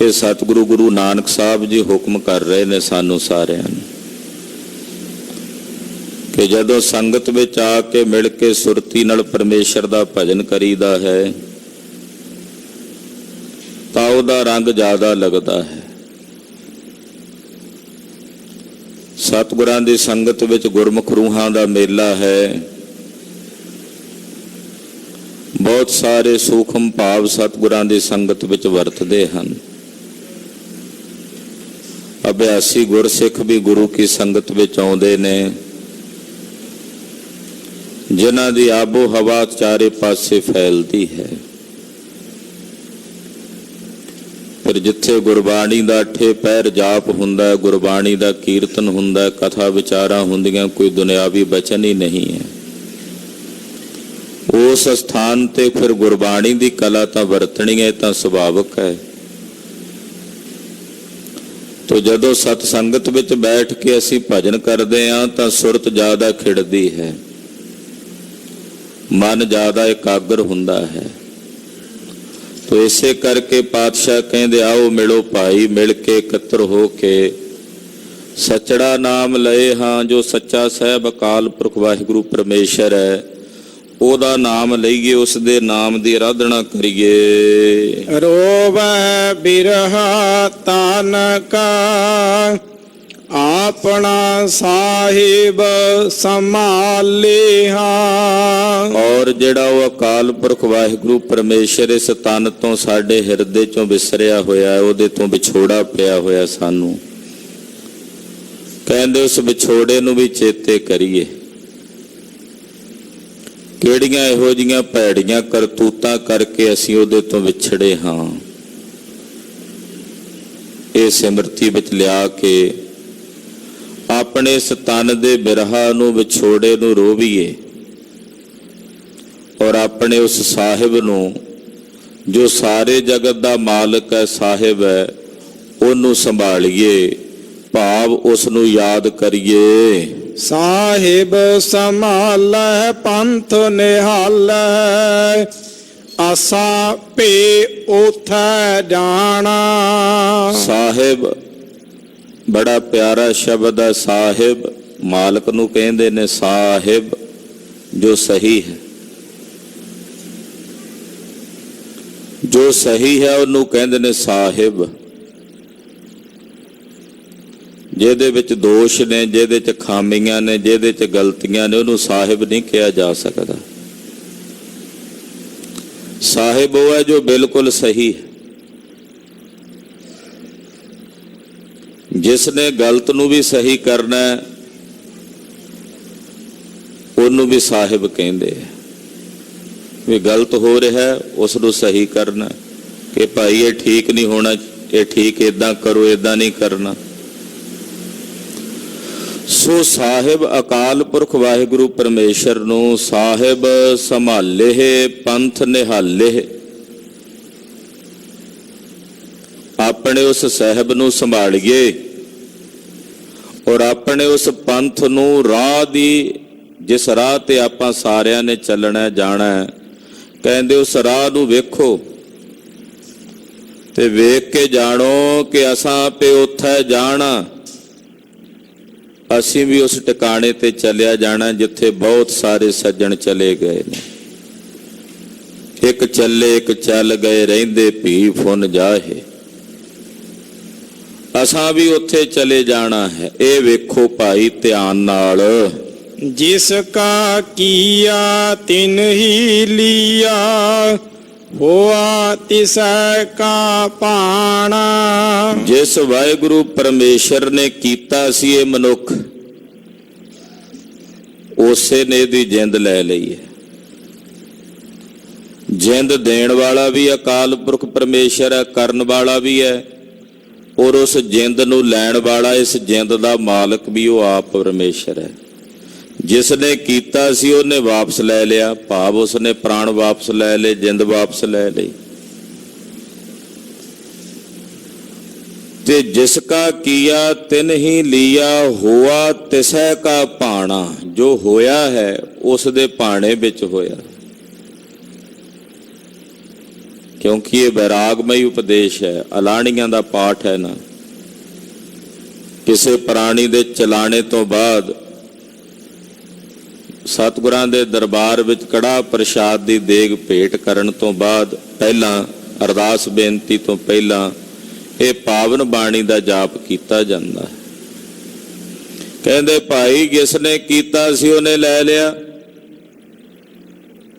ਇਹ ਸਤਿਗੁਰੂ ਗੁਰੂ ਨਾਨਕ ਸਾਹਿਬ ਜੀ ਹੁਕਮ ਕਰ ਰਹੇ ਨੇ ਸਾਨੂੰ ਸਾਰਿਆਂ ਨੂੰ ਕਿ ਜਦੋਂ ਸੰਗਤ ਵਿੱਚ ਆ ਕੇ ਮਿਲ ਕੇ ਸੁਰਤੀ ਨਾਲ ਪਰਮੇਸ਼ਰ ਦਾ ਭਜਨ ਕਰੀਦਾ ਹੈ ਤਾਂ ਉਹਦਾ ਰੰਗ ਜ਼ਿਆਦਾ ਲੱਗਦਾ ਹੈ। ਸਤਿਗੁਰਾਂ ਦੀ ਸੰਗਤ ਵਿੱਚ ਗੁਰਮੁਖ ਰੂਹਾਂ ਦਾ ਮੇਲਾ ਹੈ। ਬਹੁਤ ਸਾਰੇ ਸੂਖਮ ਭਾਵ ਸਤਿਗੁਰਾਂ ਦੀ ਸੰਗਤ ਵਿੱਚ ਵਰਤਦੇ ਹਨ। ਅਭਿਆਸੀ ਗੁਰਸਿੱਖ ਵੀ ਗੁਰੂ ਕੀ ਸੰਗਤ ਵਿੱਚ ਆਉਂਦੇ ਨੇ, ਜਿਨ੍ਹਾਂ ਦੀ ਆਬੋ ਹਵਾ ਚਾਰੇ ਪਾਸੇ ਫੈਲਦੀ ਹੈ। ਫਿਰ ਜਿੱਥੇ ਗੁਰਬਾਣੀ ਦਾ ਠੇ ਪੈਰ ਜਾਪ ਹੁੰਦਾ, ਗੁਰਬਾਣੀ ਦਾ ਕੀਰਤਨ ਹੁੰਦਾ, ਕਥਾ ਵਿਚਾਰਾਂ ਹੁੰਦੀਆਂ, ਕੋਈ ਦੁਨਿਆਵੀ ਬਚਨ ਹੀ ਨਹੀਂ ਹੈ। ਉਸ ਸਥਾਨ ਤੇ ਫਿਰ ਗੁਰਬਾਣੀ ਦੀ ਕਲਾ ਤਾਂ ਵਰਤਣੀ ਹੈ, ਤਾਂ ਸੁਭਾਵਿਕ ਹੈ। ਤੋ ਜਦੋਂ ਸਤ ਸੰਗਤ ਵਿੱਚ ਬੈਠ ਕੇ ਅਸੀਂ ਭਜਨ ਕਰਦੇ ਹਾਂ ਤਾਂ ਸੁਰਤ ਜ਼ਿਆਦਾ ਖਿੜਦੀ ਹੈ, ਮਨ ਜ਼ਿਆਦਾ ਇਕਾਗਰ ਹੁੰਦਾ ਹੈ। ਤੋ ਇਸੇ ਕਰਕੇ ਪਾਤਸ਼ਾਹ ਕਹਿੰਦੇ ਆਓ ਮਿਲੋ ਭਾਈ, ਮਿਲ ਕੇ ਇਕੱਤਰ ਹੋ ਕੇ ਸੱਚੜਾ ਨਾਮ ਲਏ ਹਾਂ। ਜੋ ਸੱਚਾ ਸਾਹਿਬ ਅਕਾਲ ਪੁਰਖ ਵਾਹਿਗੁਰੂ ਪਰਮੇਸ਼ਰ ਹੈ, ਉਹਦਾ ਨਾਮ ਲਈਏ, ਉਸ ਦੇ ਨਾਮ ਦੀ ਆਰਾਧਨਾ ਕਰੀਏ। ਰੋਵੈ ਬਿਰਹਾ ਤਨ ਕਾ, ਆਪਣਾ ਸਾਹਿਬ ਸੰਭਾਲਿਆ। ਔਰ ਜਿਹੜਾ ਉਹ ਅਕਾਲ ਪੁਰਖ ਵਾਹਿਗੁਰੂ ਪਰਮੇਸ਼ਰ ਇਸ ਤਨ ਤੋਂ ਸਾਡੇ ਹਿਰਦੇ ਚੋਂ ਵਿਸਰਿਆ ਹੋਇਆ, ਉਹਦੇ ਤੋਂ ਵਿਛੋੜਾ ਪਿਆ ਹੋਇਆ ਸਾਨੂੰ, ਕਹਿੰਦੇ ਉਸ ਵਿਛੋੜੇ ਨੂੰ ਵੀ ਚੇਤੇ ਕਰੀਏ। ਕਿਹੜੀਆਂ ਇਹੋ ਜਿਹੀਆਂ ਭੈੜੀਆਂ ਕਰਤੂਤਾਂ ਕਰਕੇ ਅਸੀਂ ਉਹਦੇ ਤੋਂ ਵਿਛੜੇ ਹਾਂ। ਇਹ ਸਿਮਰਤੀ ਵਿੱਚ ਲਿਆ ਕੇ ਆਪਣੇ ਇਸ ਤਨ ਦੇ ਬਿਰਹਾ ਨੂੰ, ਵਿਛੋੜੇ ਨੂੰ ਰੋਵੀਏ ਔਰ ਆਪਣੇ ਉਸ ਸਾਹਿਬ ਨੂੰ, ਜੋ ਸਾਰੇ ਜਗਤ ਦਾ ਮਾਲਕ ਹੈ, ਸਾਹਿਬ ਹੈ, ਉਹਨੂੰ ਸੰਭਾਲੀਏ, ਭਾਵ ਉਸ ਨੂੰ ਯਾਦ ਕਰੀਏ। ਸਾਹਿਬ ਸੰਭਾਲੈ ਪੰਥ ਨਿਹਾਲੈ, ਆਸਾ ਭੇ ਉਥੈ ਜਾਣਾ। ਸਾਹਿਬ ਬੜਾ ਪਿਆਰਾ ਸ਼ਬਦ ਹੈ। ਸਾਹਿਬ ਮਾਲਕ ਨੂੰ ਕਹਿੰਦੇ ਨੇ ਸਾਹਿਬ, ਜੋ ਸਹੀ ਹੈ, ਜੋ ਸਹੀ ਹੈ ਉਹਨੂੰ ਕਹਿੰਦੇ ਨੇ ਸਾਹਿਬ। ਜਿਹਦੇ ਵਿੱਚ ਦੋਸ਼ ਨੇ, ਜਿਹਦੇ 'ਚ ਖਾਮੀਆਂ ਨੇ, ਜਿਹਦੇ 'ਚ ਗਲਤੀਆਂ ਨੇ, ਉਹਨੂੰ ਸਾਹਿਬ ਨਹੀਂ ਕਿਹਾ ਜਾ ਸਕਦਾ। ਸਾਹਿਬ ਉਹ ਹੈ ਜੋ ਬਿਲਕੁਲ ਸਹੀ ਹੈ। ਜਿਸ ਨੇ ਗਲਤ ਨੂੰ ਵੀ ਸਹੀ ਕਰਨਾ ਉਹਨੂੰ ਵੀ ਸਾਹਿਬ ਕਹਿੰਦੇ ਆ। ਵੀ ਗਲਤ ਹੋ ਰਿਹਾ ਉਸ ਨੂੰ ਸਹੀ ਕਰਨਾ ਕਿ ਭਾਈ ਇਹ ਠੀਕ ਨਹੀਂ ਹੋਣਾ, ਇਹ ਠੀਕ ਏਦਾਂ ਕਰੋ, ਏਦਾਂ ਨਹੀਂ ਕਰਨਾ। ਸੋ ਸਾਹਿਬ ਅਕਾਲ ਪੁਰਖ ਵਾਹਿਗੁਰੂ ਪਰਮੇਸ਼ਰ ਨੂੰ ਸਾਹਿਬ ਸੰਭਾਲੇ ਪੰਥ ਨਿਹਾਲੇ। ਆਪਣੇ ਉਸ ਸਾਹਿਬ ਨੂੰ ਸੰਭਾਲੀਏ ਔਰ ਆਪਣੇ ਉਸ ਪੰਥ ਨੂੰ, ਰਾਹ ਦੀ ਜਿਸ ਰਾਹ ਤੇ ਆਪਾਂ ਸਾਰਿਆਂ ਨੇ ਚੱਲਣਾ ਜਾਣਾ, ਕਹਿੰਦੇ ਉਸ ਰਾਹ ਨੂੰ ਵੇਖੋ ਤੇ ਵੇਖ ਕੇ ਜਾਣੋ ਕਿ ਅਸਾਂ ਆਪੇ ਉੱਥੇ ਜਾਣਾ। ਅਸੀਂ ਵੀ ਉਸ ਟਿਕਾਣੇ ਤੇ ਚੱਲਿਆ ਜਾਣਾ ਜਿੱਥੇ ਬਹੁਤ ਸਾਰੇ ਸੱਜਣ ਚਲੇ ਗਏ ਨੇ। ਇੱਕ ਚੱਲੇ ਇੱਕ ਚੱਲ ਗਏ, ਰਹਿੰਦੇ ਭੀ ਫੁਨ ਜਾਹੇ। ਅਸਾਂ ਵੀ ਉੱਥੇ ਚਲੇ ਜਾਣਾ ਹੈ। ਇਹ ਵੇਖੋ ਭਾਈ ਧਿਆਨ ਨਾਲ, ਜਿਸ ਕਾ ਕੀਆ ਤਿਨ ਹੀ ਲੀਆ, ਹੋਆ ਤਿਸੈ ਕਾ ਭਾਣਾ। ਜਿਸ ਵਾਹਿਗੁਰੂ ਪਰਮੇਸ਼ਰ ਨੇ ਕੀਤਾ ਸੀ ਇਹ ਮਨੁੱਖ, ਉਸੇ ਨੇ ਇਹਦੀ ਜਿੰਦ ਲੈ ਲਈ ਹੈ। ਜਿੰਦ ਦੇਣ ਵਾਲਾ ਵੀ ਅਕਾਲ ਪੁਰਖ ਪਰਮੇਸ਼ਰ ਹੈ, ਕਰਨ ਵਾਲਾ ਵੀ ਹੈ, ਔਰ ਉਸ ਜਿੰਦ ਨੂੰ ਲੈਣ ਵਾਲਾ, ਇਸ ਜਿੰਦ ਦਾ ਮਾਲਕ ਵੀ ਉਹ ਆਪ ਪਰਮੇਸ਼ਰ ਹੈ। ਜਿਸ ਨੇ ਕੀਤਾ ਸੀ ਉਹਨੇ ਵਾਪਸ ਲੈ ਲਿਆ, ਭਾਵ ਉਸਨੇ ਪ੍ਰਾਣ ਵਾਪਸ ਲੈ ਲਏ, ਜਿੰਦ ਵਾਪਸ ਲੈ ਲਈ। ਤੇ ਜਿਸ ਕਾ ਕੀਆ ਤਿਨ ਹੀ ਲੀਆ, ਹੋਆ ਤਿਸੈ ਕਾ ਭਾਣਾ। ਜੋ ਹੋਇਆ ਹੈ ਉਸ ਦੇ ਭਾਣੇ ਵਿੱਚ ਹੋਇਆ, ਕਿਉਂਕਿ ਇਹ ਵੈਰਾਗਮਈ ਉਪਦੇਸ਼ ਹੈ, ਅਲਾਣੀਆਂ ਦਾ ਪਾਠ ਹੈ ਨਾ। ਕਿਸੇ ਪ੍ਰਾਣੀ ਦੇ ਚਲਾਣੇ ਤੋਂ ਬਾਅਦ ਸਤਿਗੁਰਾਂ ਦੇ ਦਰਬਾਰ ਵਿੱਚ ਕੜਾਹ ਪ੍ਰਸ਼ਾਦ ਦੀ ਦੇਗ ਭੇਟ ਕਰਨ ਤੋਂ ਬਾਅਦ ਪਹਿਲਾਂ ਅਰਦਾਸ ਬੇਨਤੀ ਤੋਂ ਪਹਿਲਾਂ ਇਹ ਪਾਵਨ ਬਾਣੀ ਦਾ ਜਾਪ ਕੀਤਾ ਜਾਂਦਾ ਹੈ। ਕਹਿੰਦੇ ਭਾਈ ਜਿਸ ਨੇ ਕੀਤਾ ਸੀ ਉਹਨੇ ਲੈ ਲਿਆ,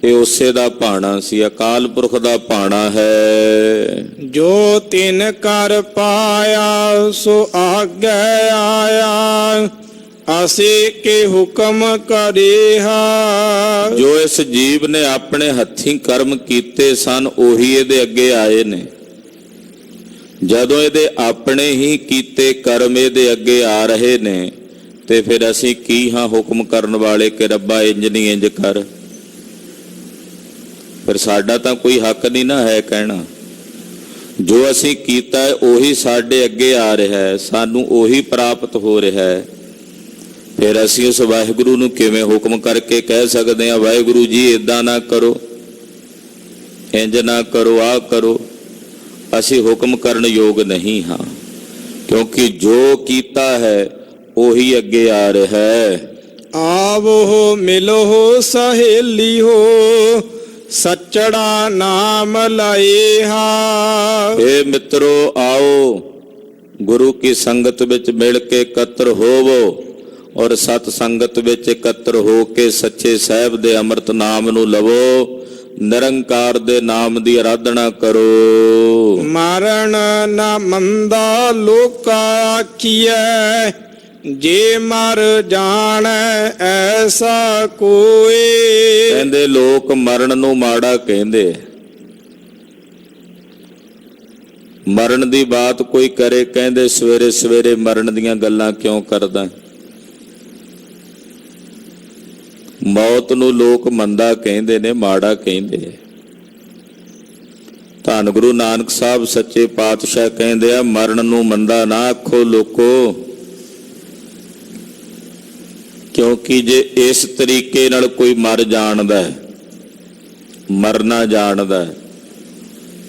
ਇਹ ਉਸੇ ਦਾ ਭਾਣਾ ਸੀ, ਅਕਾਲ ਪੁਰਖ ਦਾ ਭਾਣਾ ਹੈ। ਜੋ ਤਿਨ ਕਰ ਪਾਇਆ ਸੋ ਆਗੇ ਆਇਆ, ਅਸੀਂ ਕੇ ਹੁਕਮ ਕਰਿਆ। ਜੋ ਇਸ ਜੀਵ ਨੇ ਆਪਣੇ ਹੱਥੀਂ ਕਰਮ ਕੀਤੇ ਸਨ ਉਹੀ ਇਹਦੇ ਅੱਗੇ ਆਏ ਨੇ। ਜਦੋਂ ਇਹਦੇ ਆਪਣੇ ਹੀ ਕੀਤੇ ਕਰਮ ਇਹਦੇ ਅੱਗੇ ਆ ਰਹੇ ਨੇ ਤੇ ਫਿਰ ਅਸੀਂ ਕੀ ਹਾਂ ਹੁਕਮ ਕਰਨ ਵਾਲੇ ਕਿ ਰੱਬਾ ਇੰਜ ਨਹੀਂ ਇੰਜ ਕਰ। ਫਿਰ ਸਾਡਾ ਤਾਂ ਕੋਈ ਹੱਕ ਨਹੀਂ ਨਾ ਹੈ ਕਹਿਣਾ। ਜੋ ਅਸੀਂ ਕੀਤਾ ਹੈ ਉਹੀ ਸਾਡੇ ਅੱਗੇ ਆ ਰਿਹਾ ਹੈ, ਸਾਨੂੰ ਉਹੀ ਪ੍ਰਾਪਤ ਹੋ ਰਿਹਾ ਹੈ। ਫਿਰ ਅਸੀਂ ਉਸ ਵਾਹਿਗੁਰੂ ਨੂੰ ਕਿਵੇਂ ਹੁਕਮ ਕਰਕੇ ਕਹਿ ਸਕਦੇ ਹਾਂ ਵਾਹਿਗੁਰੂ ਜੀ ਇਦਾਂ ਨਾ ਕਰੋ, ਇੰਜ ਨਾ ਕਰੋ, ਆਹ ਕਰੋ। ਅਸੀਂ ਹੁਕਮ ਕਰਨ ਯੋਗ ਨਹੀਂ ਹਾਂ, ਕਿਉਂਕਿ ਜੋ ਕੀਤਾ ਹੈ ਉਹੀ ਅੱਗੇ ਆ ਰਿਹਾ ਹੈ। ਆਵੋ ਮਿਲੋ ਸਹੇਲੀ ਹੋ, ਸੱਚੜਾ ਨਾਮ ਲਏਹਾ। ਏ ਮਿੱਤਰੋ ਆਓ, ਗੁਰੂ ਕੀ ਸੰਗਤ ਵਿੱਚ ਮਿਲ ਕੇ ਇਕੱਤਰ ਹੋਵੋ ਔਰ ਸਤ ਸੰਗਤ ਵਿੱਚ ਇਕੱਤਰ ਹੋ ਕੇ ਸੱਚੇ ਸਾਹਿਬ ਦੇ ਅੰਮ੍ਰਿਤ ਨਾਮ ਨੂੰ ਲਵੋ, ਨਿਰੰਕਾਰ ਦੇ ਨਾਮ ਦੀ ਆਰਾਧਨਾ ਕਰੋ। ਮਰਨ ਨਾ ਮੰਦਾ ਲੋਕਾ ਆਖੀਐ, ਜੇ ਮਰ ਜਾਣੈ ਐਸਾ ਕੋਏ। ਕਹਿੰਦੇ ਲੋਕ ਮਰਨ ਨੂੰ ਮਾੜਾ ਕਹਿੰਦੇ, ਮਰਨ ਦੀ ਬਾਤ ਕੋਈ ਕਰੇ ਕਹਿੰਦੇ ਸਵੇਰੇ ਸਵੇਰੇ ਮਰਨ ਦੀਆਂ ਗੱਲਾਂ ਕਿਉਂ ਕਰਦਾ। ਮੌਤ ਨੂੰ ਲੋਕ ਮੰਦਾ ਕਹਿੰਦੇ ਨੇ, ਮਾੜਾ ਕਹਿੰਦੇ। ਧੰਨ ਗੁਰੂ ਨਾਨਕ ਸਾਹਿਬ ਸੱਚੇ ਪਾਤਸ਼ਾਹ ਕਹਿੰਦੇ ਆ ਮਰਨ ਨੂੰ ਮੰਦਾ ਨਾ ਆਖੋ ਲੋਕੋ, ਕਿਉਂਕਿ ਜੇ ਇਸ ਤਰੀਕੇ ਨਾਲ ਕੋਈ ਮਰ ਜਾਣਦਾ ਹੈ, ਮਰਨਾ ਜਾਣਦਾ ਹੈ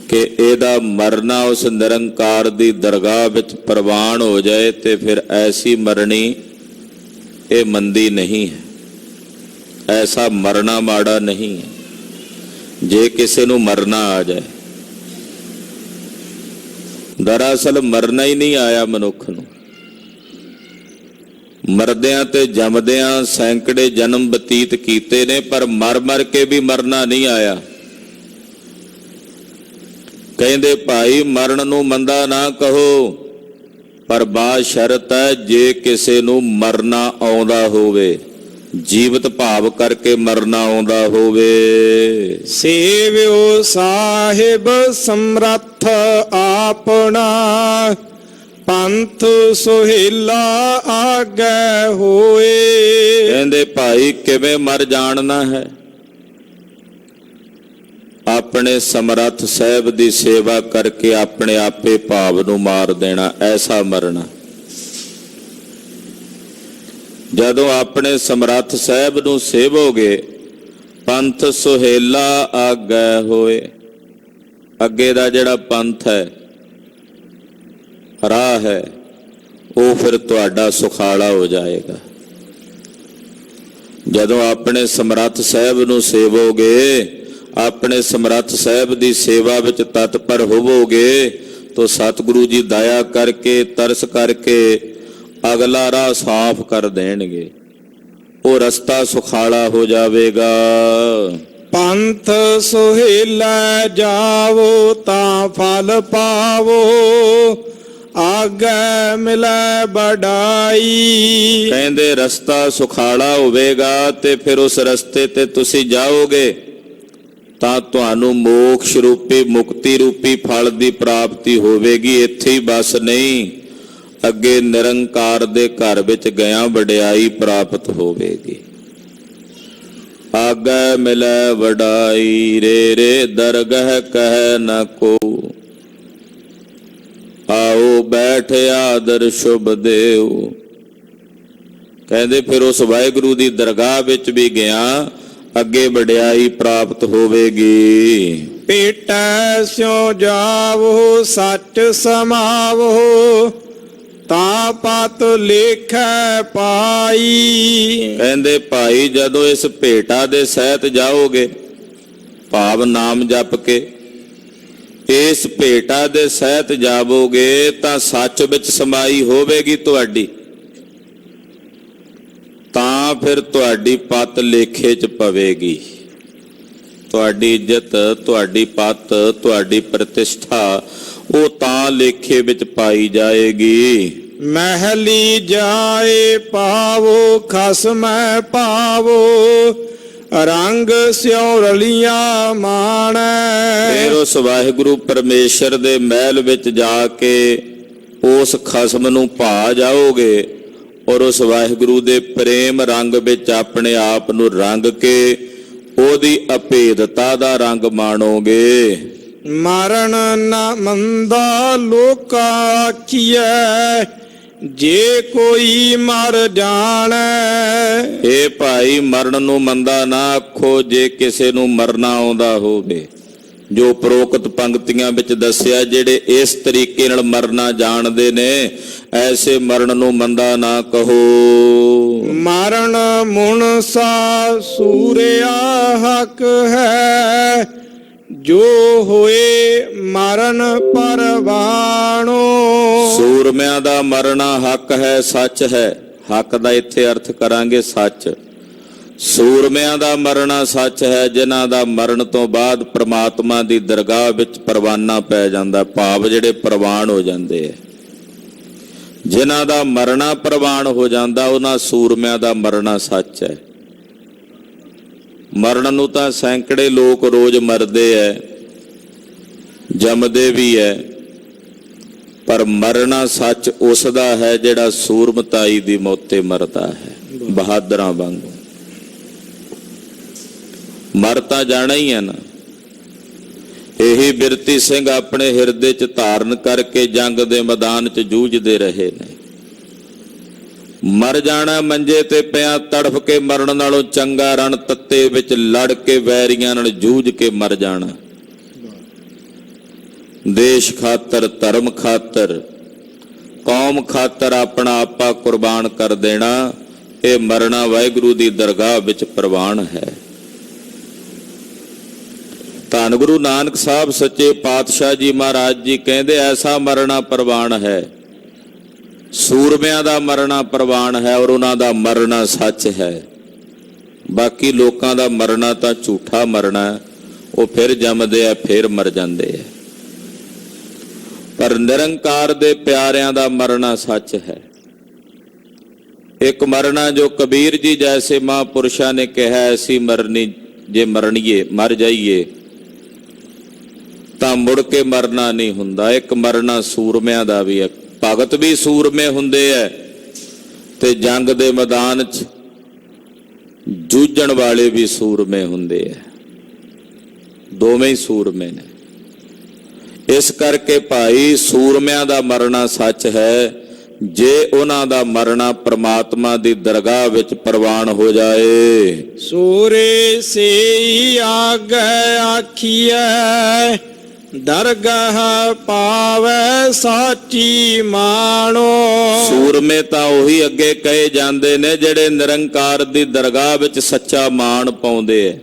ਕਿ ਇਹਦਾ ਮਰਨਾ ਉਸ ਨਿਰੰਕਾਰ ਦੀ ਦਰਗਾਹ ਵਿੱਚ ਪ੍ਰਵਾਨ ਹੋ ਜਾਏ ਤੇ ਫਿਰ ਐਸੀ ਮਰਨੀ ਇਹ ਮੰਦੀ ਨਹੀਂ ਹੈ, ਐਸਾ ਮਰਨਾ ਮਾੜਾ ਨਹੀਂ ਹੈ। ਜੇ ਕਿਸੇ ਨੂੰ ਮਰਨਾ ਆ ਜਾਏ, ਦਰਅਸਲ ਮਰਨਾ ਹੀ ਨਹੀਂ ਆਇਆ ਮਨੁੱਖ ਨੂੰ। ਮਰਦਿਆਂ ਤੇ ਜੰਮਦਿਆਂ ਸੈਂਕੜੇ ਜਨਮ ਬਤੀਤ ਕੀਤੇ ਨੇ, ਪਰ ਮਰ ਮਰ ਕੇ ਵੀ ਮਰਨਾ ਨਹੀਂ ਆਇਆ। ਕਹਿੰਦੇ ਭਾਈ ਮਰਨ ਨੂੰ ਮੰਦਾ ਨਾ ਕਹੋ, ਪਰ ਬਾਤ ਸ਼ਰਤ ਹੈ ਜੇ ਕਿਸੇ ਨੂੰ ਮਰਨਾ ਆਉਂਦਾ ਹੋਵੇ, ਜੀਵਤ ਭਾਵ ਕਰਕੇ ਮਰਨਾ ਆਉਂਦਾ ਹੋਵੇ। ਸੇਵਿਓ ਸਾਹਿਬ ਸਮਰੱਥ ਆਪਣਾ, ਪੰਥ ਸੁਹੇਲਾ ਆਗੇ ਹੋਏ। ਕਹਿੰਦੇ ਭਾਈ ਕਿਵੇਂ ਮਰ ਜਾਣਨਾ ਹੈ? ਆਪਣੇ ਸਮਰੱਥ ਸਾਹਿਬ ਦੀ ਸੇਵਾ ਕਰਕੇ ਆਪਣੇ ਆਪੇ ਭਾਵ ਨੂੰ ਮਾਰ ਦੇਣਾ, ਐਸਾ ਮਰਨਾ। ਜਦੋਂ ਆਪਣੇ ਸਮਰੱਥ ਸਾਹਿਬ ਨੂੰ ਸੇਵੋਗੇ, ਪੰਥ ਸੁਹੇਲਾ ਆਗੇ ਹੋਏ। ਅੱਗੇ ਦਾ ਜਿਹੜਾ ਪੰਥ ਹੈ, ਰਾਹ ਹੈ, ਉਹ ਫਿਰ ਤੁਹਾਡਾ ਸੁਖਾਲਾ ਹੋ ਜਾਏਗਾ। ਜਦੋਂ ਆਪਣੇ ਸਮਰੱਥ ਸਾਹਿਬ ਨੂੰ ਸੇਵੋਗੇ, ਆਪਣੇ ਸਮਰੱਥ ਸਾਹਿਬ ਦੀ ਸੇਵਾ ਵਿੱਚ ਤਤਪਰ ਹੋਵੋਗੇ, तो सतगुरु जी दया करके तरस करके अगला राह साफ कर देंगे, वो रस्ता सुखाला हो जाएगा। ਪੰਥ ਸੁਹੇਲਾ ਜਾਵੋ ਤਾਂ ਫਲ ਪਾਵੋ, ਆਗੇ ਮਿਲੈ ਬੜਾਈ। ਕਹਿੰਦੇ ਰਸਤਾ ਸੁਖਾਲਾ ਹੋਵੇਗਾ ਤੇ ਫਿਰ ਉਸ ਰਸਤੇ ਤੇ ਤੁਸੀਂ ਜਾਓਗੇ ਤਾਂ ਤੁਹਾਨੂੰ ਮੋਕਸ਼ ਰੂਪੀ ਮੁਕਤੀ ਰੂਪੀ ਫਲ ਦੀ ਪ੍ਰਾਪਤੀ ਹੋਵੇਗੀ। ਇੱਥੇ ਹੀ ਬਸ ਨਹੀਂ, ਅੱਗੇ ਨਿਰੰਕਾਰ ਦੇ ਘਰ ਵਿੱਚ ਗਿਆ ਵਡਿਆਈ ਪ੍ਰਾਪਤ ਹੋਵੇਗੀ। ਆਗੇ ਮਿਲੈ ਵਡਾਈ, ਰੇ ਰੇ ਦਰਗਹ ਕਹਿ ਨ ਕੋ, ਆਓ ਬੈਠ ਆਦਰ ਸ਼ੁਭ ਦੇਉ। ਕਹਿੰਦੇ ਫਿਰ ਉਸ ਵਾਹਿਗੁਰੂ ਦੀ ਦਰਗਾਹ ਵਿੱਚ ਵੀ ਗਿਆ, ਅੱਗੇ ਵਡਿਆਈ ਪ੍ਰਾਪਤ ਹੋਵੇਗੀ। ਭੇਟੈ ਸਿਉ ਜਾਵੋ ਸੱਚ ਸਮਾਵੋ, ਤਾਂ ਪਤ ਲੇਖੈ ਪਾਈ। ਕਹਿੰਦੇ ਭਾਈ ਜਦੋਂ ਇਸ ਭੇਟਾ ਦੇ ਸਹਿਤ ਜਾਓਗੇ, ਭਾਵ ਨਾਮ ਜਪ ਕੇ ਇਸ ਭੇਟਾ ਦੇ ਸਹਿਤ ਜਾਵੋਗੇ ਤਾਂ ਸੱਚ ਵਿੱਚ ਸਮਾਈ ਹੋਵੇਗੀ ਤੁਹਾਡੀ, ਤਾਂ ਫਿਰ ਤੁਹਾਡੀ ਪਤ ਲੇਖੇ 'ਚ ਪਵੇਗੀ। ਤੁਹਾਡੀ ਇੱਜ਼ਤ, ਤੁਹਾਡੀ ਪਤ, ਤੁਹਾਡੀ ਪ੍ਰਤਿਸ਼ਠਾ ਉਹ ਤਾਂ ਲੇਖੇ ਵਿੱਚ ਪਾਈ ਜਾਏਗੀ। ਮਹਿਲੀ ਜਾਏ ਪਾਵੋ ਖਸਮੈ ਪਾਵੋ, ਰੰਗ ਸਿਉ ਰਲੀਆਂ ਮਾਣੈ। ਫਿਰ ਉਸ ਵਾਹਿਗੁਰੂ ਪਰਮੇਸ਼ਰ ਦੇ ਮਹਿਲ ਵਿੱਚ ਜਾ ਕੇ ਉਸ ਖਸਮ ਨੂੰ ਭਾ ਜਾਓਗੇ ਔਰ ਉਸ ਵਾਹਿਗੁਰੂ ਦੇ ਪ੍ਰੇਮ ਰੰਗ ਵਿੱਚ ਆਪਣੇ ਆਪ ਨੂੰ ਰੰਗ ਕੇ ਉਹਦੀ ਅਭੇਦਤਾ ਦਾ ਰੰਗ ਮਾਣੋਗੇ। ਮਰਨ ਨਾ ਮੰਦਾ ਲੋਕਾ ਆਖੀਐ, ਜੇ ਕੋਈ ਮਰ ਜਾਣੈ। ਇਹ ਭਾਈ ਮਰਨ ਨੂੰ ਮੰਦਾ ਨਾ ਆਖੋ ਜੇ ਕਿਸੇ ਨੂੰ ਮਰਨਾ ਆਉਂਦਾ ਹੋਵੇ। ਜੋ ਉਪਰੋਕਤ ਪੰਕਤੀਆਂ ਵਿੱਚ ਦੱਸਿਆ, ਜਿਹੜੇ ਇਸ ਤਰੀਕੇ ਨਾਲ ਮਰਨਾ ਜਾਣਦੇ ਨੇ, ਐਸੇ ਮਰਨ ਨੂੰ ਮੰਦਾ ਨਾ ਕਹੋ। ਮਰਨ ਮੁਨਸਾ ਸੂਰਿਆ ਹਕ ਹੈ, ਜੋ ਹੋਏ ਮਰਨ ਪਰਵਾਣੋ। ਸੂਰਮਿਆਂ ਦਾ ਮਰਨਾ ਹੱਕ ਹੈ, ਸੱਚ ਹੈ। ਹੱਕ ਦਾ ਇੱਥੇ ਅਰਥ ਕਰਾਂਗੇ ਸੱਚ। ਸੂਰਮਿਆਂ ਦਾ ਮਰਨਾ ਸੱਚ ਹੈ, ਜਿਨ੍ਹਾਂ ਦਾ ਮਰਨ ਤੋਂ ਬਾਅਦ ਪ੍ਰਮਾਤਮਾ ਦੀ ਦਰਗਾਹ ਵਿੱਚ ਪਰਵਾਨਾ ਪੈ ਜਾਂਦਾ, ਭਾਵ ਜਿਹੜੇ ਪ੍ਰਵਾਨ ਹੋ ਜਾਂਦੇ ਹੈ। ਜਿਨ੍ਹਾਂ ਦਾ ਮਰਨਾ ਪ੍ਰਵਾਨ ਹੋ ਜਾਂਦਾ, ਉਹਨਾਂ ਸੂਰਮਿਆਂ ਦਾ ਮਰਨਾ ਸੱਚ ਹੈ। ਮਰਨ ਨੂੰ ਤਾਂ ਸੈਂਕੜੇ ਲੋਕ ਰੋਜ਼ ਮਰਦੇ ਐ, ਜੰਮਦੇ ਵੀ ਐ, ਪਰ ਮਰਨਾ ਸੱਚ ਉਸ ਦਾ ਹੈ ਜਿਹੜਾ ਸੂਰਮਤਾਈ ਦੀ ਮੌਤੇ ਮਰਦਾ ਹੈ, ਬਹਾਦਰਾਂ ਵਾਂਗੂ। ਮਰ ਤਾਂ ਜਾਣਾ ਹੀ ਹੈ ਨਾ। ਇਹੀ ਬਿਰਤੀ ਸਿੰਘ ਆਪਣੇ ਹਿਰਦੇ 'ਚ ਧਾਰਨ ਕਰਕੇ ਜੰਗ ਦੇ ਮੈਦਾਨ 'ਚ ਜੂਝਦੇ ਰਹੇ ਨੇ। ਮਰ ਜਾਣਾ ਮੰਜੇ ਤੇ ਪਿਆ ਤੜਫ ਕੇ ਮਰਨ ਨਾਲੋਂ ਚੰਗਾ ਰਣ ਤੱਤੇ ਵਿੱਚ ਲੜ ਕੇ ਵੈਰੀਆਂ ਨਾਲ ਜੂਝ ਕੇ ਮਰ ਜਾਣਾ। ਦੇਸ਼ ਖਾਤਰ, ਧਰਮ ਖਾਤਰ, ਕੌਮ ਖਾਤਰ ਆਪਣਾ ਆਪਾ ਕੁਰਬਾਨ ਕਰ ਦੇਣਾ, ਇਹ ਮਰਨਾ ਵਾਹਿਗੁਰੂ ਦੀ ਦਰਗਾਹ ਵਿੱਚ ਪ੍ਰਵਾਨ ਹੈ। ਧੰਨ ਗੁਰੂ ਨਾਨਕ ਸਾਹਿਬ ਸੱਚੇ ਪਾਤਸ਼ਾਹ ਜੀ ਮਹਾਰਾਜ ਜੀ ਕਹਿੰਦੇ, ਐਸਾ ਮਰਨਾ ਪ੍ਰਵਾਨ ਹੈ, ਸੂਰਮਿਆਂ ਦਾ ਮਰਨਾ ਪ੍ਰਵਾਨ ਹੈ ਔਰ ਉਹਨਾਂ ਦਾ ਮਰਨਾ ਸੱਚ ਹੈ। ਬਾਕੀ ਲੋਕਾਂ ਦਾ ਮਰਨਾ ਤਾਂ ਝੂਠਾ ਮਰਨਾ, ਉਹ ਫਿਰ ਜੰਮਦੇ ਆ ਫਿਰ ਮਰ ਜਾਂਦੇ ਆ। ਪਰ ਨਿਰੰਕਾਰ ਦੇ ਪਿਆਰਿਆਂ ਦਾ ਮਰਨਾ ਸੱਚ ਹੈ। ਇੱਕ ਮਰਨਾ ਜੋ ਕਬੀਰ ਜੀ ਜੈਸੇ ਮਹਾਂਪੁਰਸ਼ਾਂ ਨੇ ਕਿਹਾ, ਐਸੀ ਮਰਨੀ ਜੇ ਮਰਨੀਏ ਮਰ ਜਾਈਏ ਤਾਂ ਮੁੜ ਕੇ ਮਰਨਾ ਨਹੀਂ ਹੁੰਦਾ। ਇੱਕ ਮਰਨਾ ਸੂਰਮਿਆਂ ਦਾ ਵੀ ਹੈ। ਭਗਤ ਵੀ ਸੂਰਮੇ ਹੁੰਦੇ ਐ ਤੇ ਜੰਗ ਦੇ ਮੈਦਾਨ 'ਚ ਜੂਝਣ ਵਾਲੇ ਵੀ ਸੂਰਮੇ ਹੁੰਦੇ ਐ, ਦੋਵੇਂ ਹੀ ਸੂਰਮੇ ਨੇ। ਇਸ ਕਰਕੇ ਭਾਈ ਸੂਰਮਿਆਂ ਦਾ ਮਰਨਾ ਸੱਚ ਹੈ, ਜੇ ਉਹਨਾਂ ਦਾ ਮਰਨਾ ਪ੍ਰਮਾਤਮਾ ਦੀ ਦਰਗਾਹ ਵਿੱਚ ਪ੍ਰਵਾਨ ਹੋ ਜਾਏ। ਸੂਰੇ ਸੇ ਆਗੇ ਆਖੀਐ, ਦਰਗਾਹ ਪਾਵੈ ਸਾਚੀ ਮਾਣੋ। ਸੂਰਮੇ ਤਾਂ ਉਹੀ ਅੱਗੇ ਕਹੇ ਜਾਂਦੇ ਨੇ ਜਿਹੜੇ ਨਿਰੰਕਾਰ ਦੀ ਦਰਗਾਹ ਵਿੱਚ ਸੱਚਾ ਮਾਣ ਪਾਉਂਦੇ ਐ।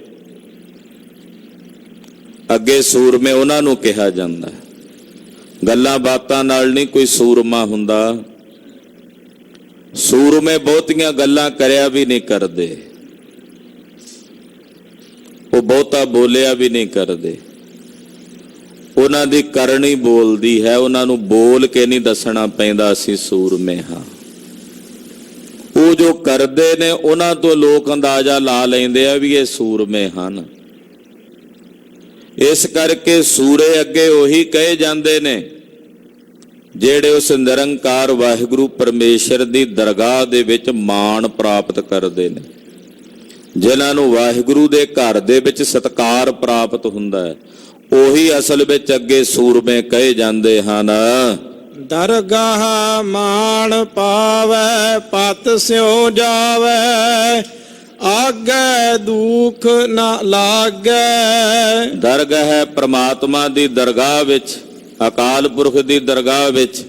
ਅੱਗੇ ਸੂਰਮੇ ਉਹਨਾਂ ਨੂੰ ਕਿਹਾ ਜਾਂਦਾ। ਗੱਲਾਂ ਬਾਤਾਂ ਨਾਲ ਨਹੀਂ ਕੋਈ ਸੂਰਮਾ ਹੁੰਦਾ। ਸੂਰਮੇ ਬਹੁਤੀਆਂ ਗੱਲਾਂ ਕਰਿਆ ਵੀ ਨਹੀਂ ਕਰਦੇ, ਉਹ ਬਹੁਤਾ ਬੋਲਿਆ ਵੀ ਨਹੀਂ ਕਰਦੇ। ਉਹਨਾਂ ਦੀ ਕਰਨੀ ਬੋਲਦੀ ਹੈ, ਉਹਨਾਂ ਨੂੰ ਬੋਲ ਕੇ ਨਹੀਂ ਦੱਸਣਾ ਪੈਂਦਾ ਅਸੀਂ ਸੂਰਮੇ ਹਾਂ। ਉਹ ਜੋ ਕਰਦੇ ਨੇ ਉਹਨਾਂ ਤੋਂ ਲੋਕ ਅੰਦਾਜ਼ਾ ਲਾ ਲੈਂਦੇ ਆ ਵੀ ਇਹ ਸੂਰਮੇ ਹਨ। ਇਸ ਕਰਕੇ ਸੂਰੇ ਅੱਗੇ ਉਹੀ ਕਹੇ ਜਾਂਦੇ ਨੇ ਜਿਹੜੇ ਉਸ ਨਿਰੰਕਾਰ ਵਾਹਿਗੁਰੂ ਪਰਮੇਸ਼ਰ ਦੀ ਦਰਗਾਹ ਦੇ ਵਿੱਚ ਮਾਣ ਪ੍ਰਾਪਤ ਕਰਦੇ ਨੇ, ਜਿਨ੍ਹਾਂ ਨੂੰ ਵਾਹਿਗੁਰੂ ਦੇ ਘਰ ਦੇ ਵਿੱਚ ਸਤਿਕਾਰ ਪ੍ਰਾਪਤ ਹੁੰਦਾ ਹੈ, ਉਹੀ ਅਸਲ ਵਿੱਚ ਅੱਗੇ ਸੂਰਮੇ ਕਹੇ ਜਾਂਦੇ ਹਨ। ਦਰਗਾਹ ਮਾਣ ਪਾਵੈ ਪਤ ਸਿਉ ਜਾਵੈ, ਆਗੈ ਦੁਖ ਨਾ ਲਾਗੈ। ਦਰਗਾਹ ਹੈ ਪ੍ਰਮਾਤਮਾ ਦੀ ਦਰਗਾਹ ਵਿੱਚ, ਅਕਾਲ ਪੁਰਖ ਦੀ ਦਰਗਾਹ ਵਿੱਚ